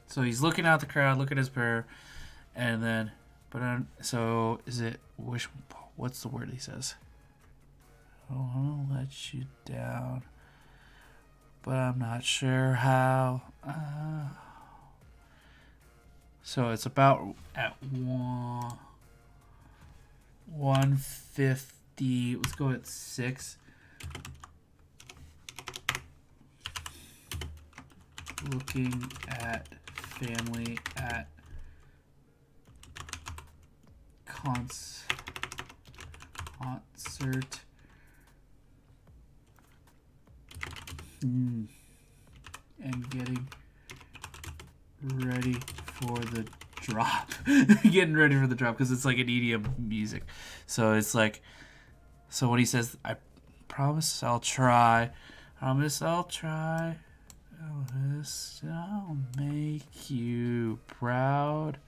so he's looking out the crowd, look at his prayer, and then, so is it what's the word he says? I don't want to let you down, but I'm not sure how. So it's about at one. 150. Let's go at 6. Looking at family at concert. And getting ready for the drop. Getting ready for the drop because it's like an EDM music. So it's like, so when he says, I promise I'll try. Promise I'll try. Elvis, I'll make you proud.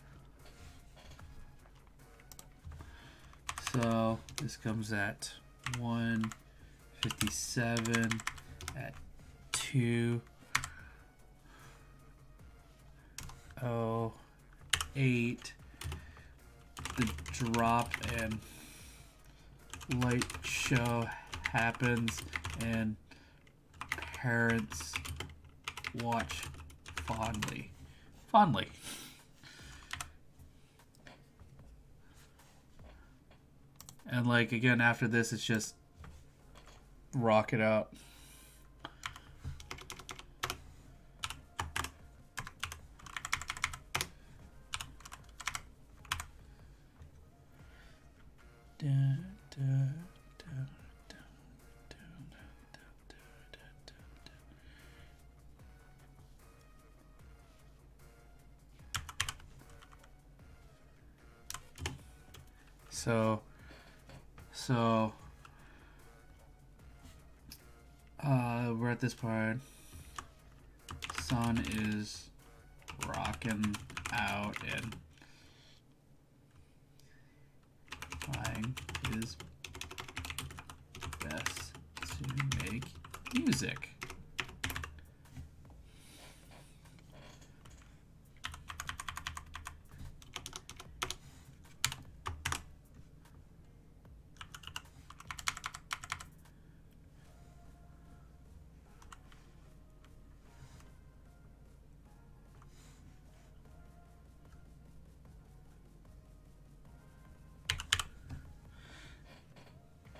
So this comes at 157 at 2:08. The drop and light show happens and parents watch fondly. And like again after this it's just rock it out. So we're at this part. Son is rocking out and trying his best to make music.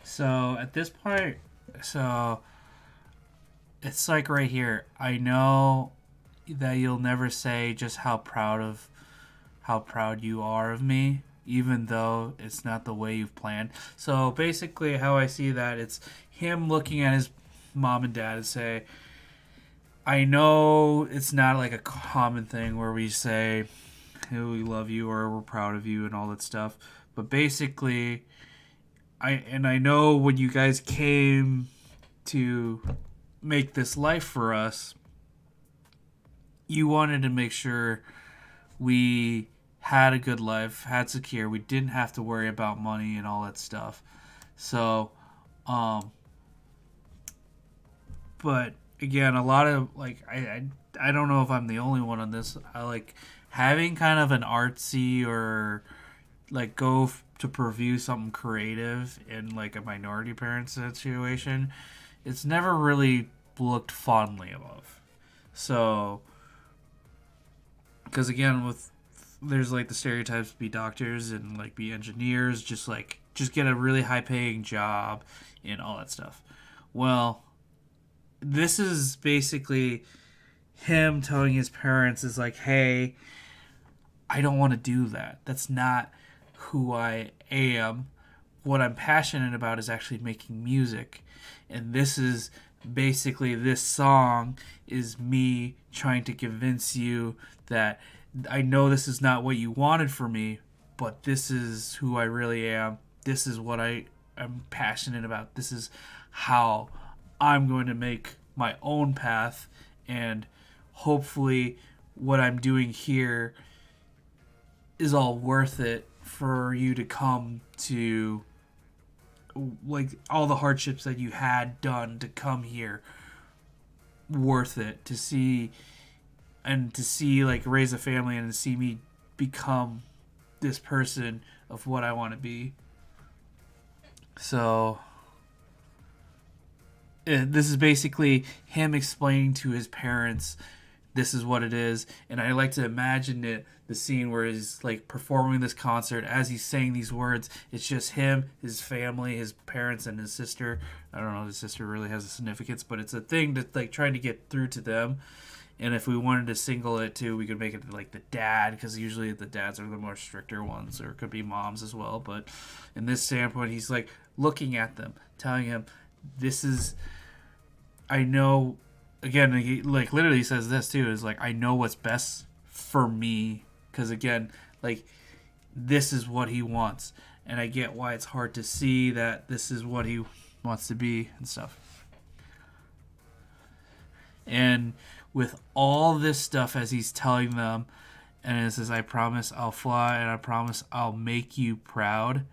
So at this part, so it's like right here. I know that you'll never say just how proud you are of me, even though it's not the way you've planned. So basically, how I see that, it's him looking at his mom and dad and say, I know it's not like a common thing where we say, hey, we love you or we're proud of you and all that stuff, but basically, I know when you guys came to make this life for us, you wanted to make sure we had a good life, had secure, we didn't have to worry about money and all that stuff. So, but again, a lot of like I don't know if I'm the only one on this. I like having kind of an artsy or like to pursue something creative in like a minority parent situation. It's never really looked fondly of. So, because again, there's like the stereotypes to be doctors and like be engineers, just get a really high paying job and all that stuff. Well, this is basically him telling his parents is like, hey, I don't want to do that. That's not who I am. What I'm passionate about is actually making music. And this is basically, this song is me trying to convince you that I know this is not what you wanted for me, but this is who I really am. This is what I'm passionate about. This is how I'm going to make my own path, and hopefully what I'm doing here is all worth it for you to come to, like, all the hardships that you had done to come here, worth it to see like raise a family and to see me become this person of what I want to be. So this is basically him explaining to his parents this is what it is. And I like to imagine the scene where he's like performing this concert as he's saying these words. It's just him, his family, his parents, and his sister. I don't know if his sister really has a significance, but it's a thing that's like trying to get through to them. And if we wanted to single it too, we could make it like the dad, because usually the dads are the more stricter ones, or it could be moms as well. But in this standpoint, he's like looking at them, telling him, this is, I know, again, he like literally says this too, is like, I know what's best for me, because again, like, this is what he wants. And I get why it's hard to see that this is what he wants to be and stuff. And with all this stuff as he's telling them, and it says, I promise I'll fly, and I promise I'll make you proud.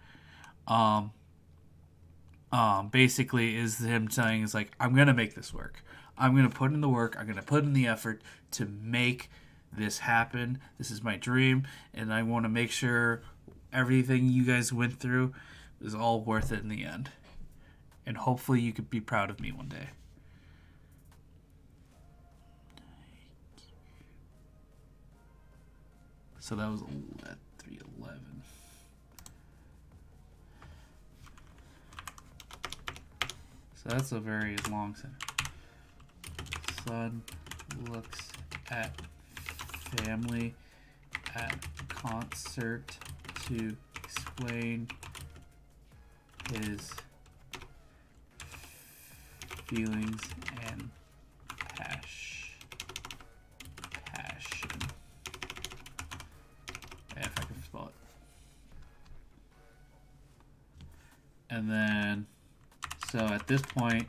Basically is him saying, is like, I'm going to make this work. I'm going to put in the work. I'm going to put in the effort to make this happen. This is my dream. And I want to make sure everything you guys went through is all worth it in the end. And hopefully you could be proud of me one day. So that was at 3:11. So that's a very long sentence. Son looks at family at concert to explain his feelings and passion. If I can spell it. And then, so at this point,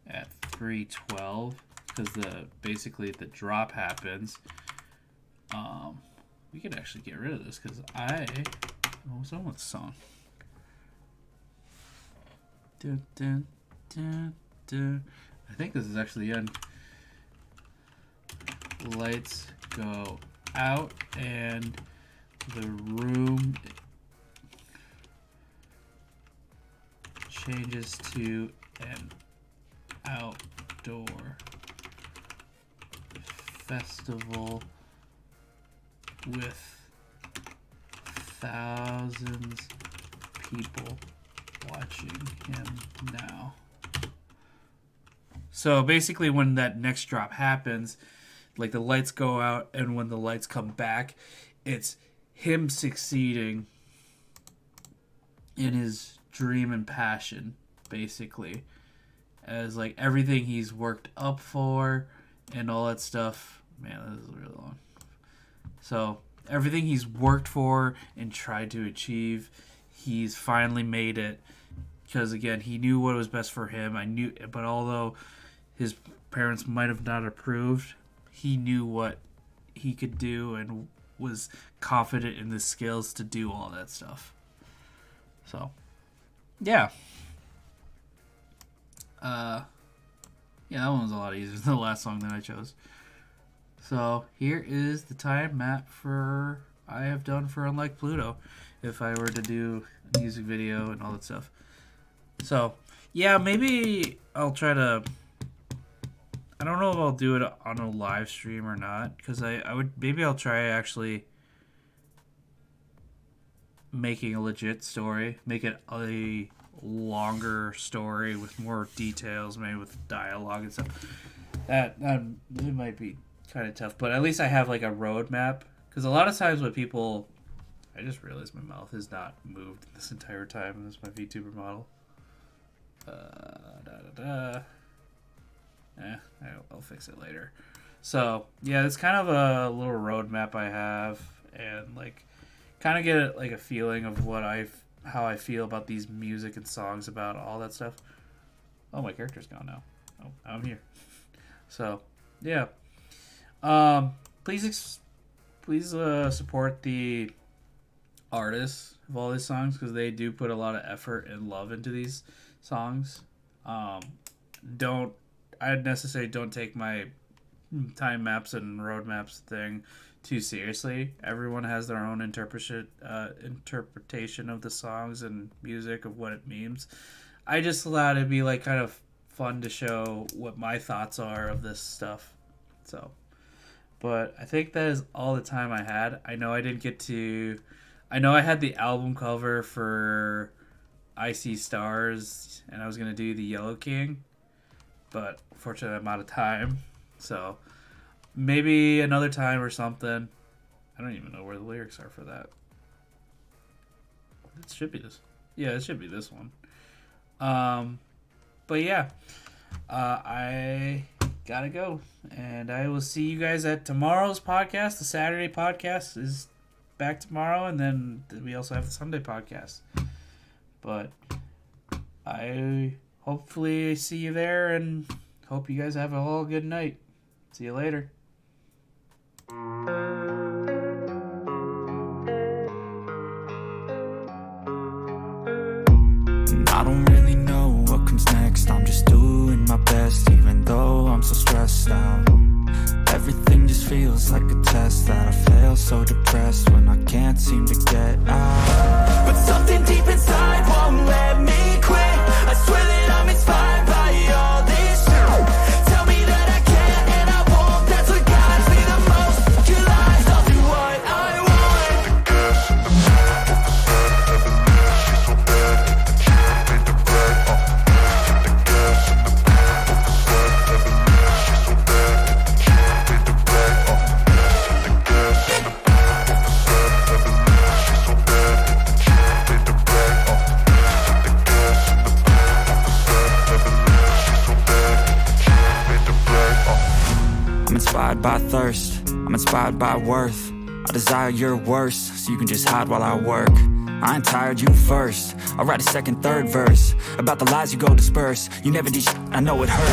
at 3:12, because basically the drop happens, we could actually get rid of this, because what was on with the song? Dun, dun, dun, dun. I think this is actually the end. Lights go out and the room changes to an outdoor festival with thousands of people watching him now. So basically when that next drop happens, like the lights go out, and when the lights come back, it's him succeeding in his dream and passion, basically. As like everything he's worked up for and all that stuff. Man, this is really long. So everything he's worked for and tried to achieve, he's finally made it. Because again, he knew what was best for him. But although his parents might have not approved, he knew what he could do and was confident in the skills to do all that stuff. So, yeah. Yeah, that one was a lot easier than the last song that I chose. So, here is the time map for I have done for Unlike Pluto, if I were to do a music video and all that stuff. So, yeah, maybe I'll try to... I don't know if I'll do it on a live stream or not, because maybe I'll try actually making a legit story, make it a longer story with more details, maybe with dialogue and stuff. That it might be kind of tough, but at least I have like a roadmap, because a lot of times when people, I just realized my mouth has not moved this entire time. This is my VTuber model. I'll fix it later. So yeah, it's kind of a little roadmap I have, and like kind of get like a feeling of how I feel about these music and songs, about all that stuff. Oh, my character's gone now. Oh, I'm here. So yeah, please support the artists of all these songs, because they do put a lot of effort and love into these songs. I'd necessarily don't take my time maps and roadmaps thing too seriously. Everyone has their own interpretation of the songs and music, of what it means. I just allow it to be like kind of fun to show what my thoughts are of this stuff. So, but I think that is all the time I had. I know I didn't get to. I know I had the album cover for I See Stars, and I was gonna do the Yellow King, but unfortunately I'm out of time. So maybe another time or something. I don't even know where the lyrics are for that. It should be this. Yeah, it should be this one. But yeah, I gotta go, and I will see you guys at tomorrow's podcast. The Saturday podcast is back tomorrow, and then we also have the Sunday podcast. But I hopefully see you there, and hope you guys have a whole good night. See you later. I don't really know what comes next. I'm just doing my best, even though I'm so stressed out. Everything just feels like a test that I fail, so depressed when I can't seem to get out. But something deep inside won't let me quit. I swear that I'm inspired by all this shit. Tell me that I can't and I won't. That's what guides me the most. Your lies, I'll do what I want. I'm inspired by thirst, I'm inspired by worth. I desire your worst, so you can just hide while I work. I ain't tired, you first. I'll write a second, third verse about the lies you go disperse. You never did shit, I know it hurts.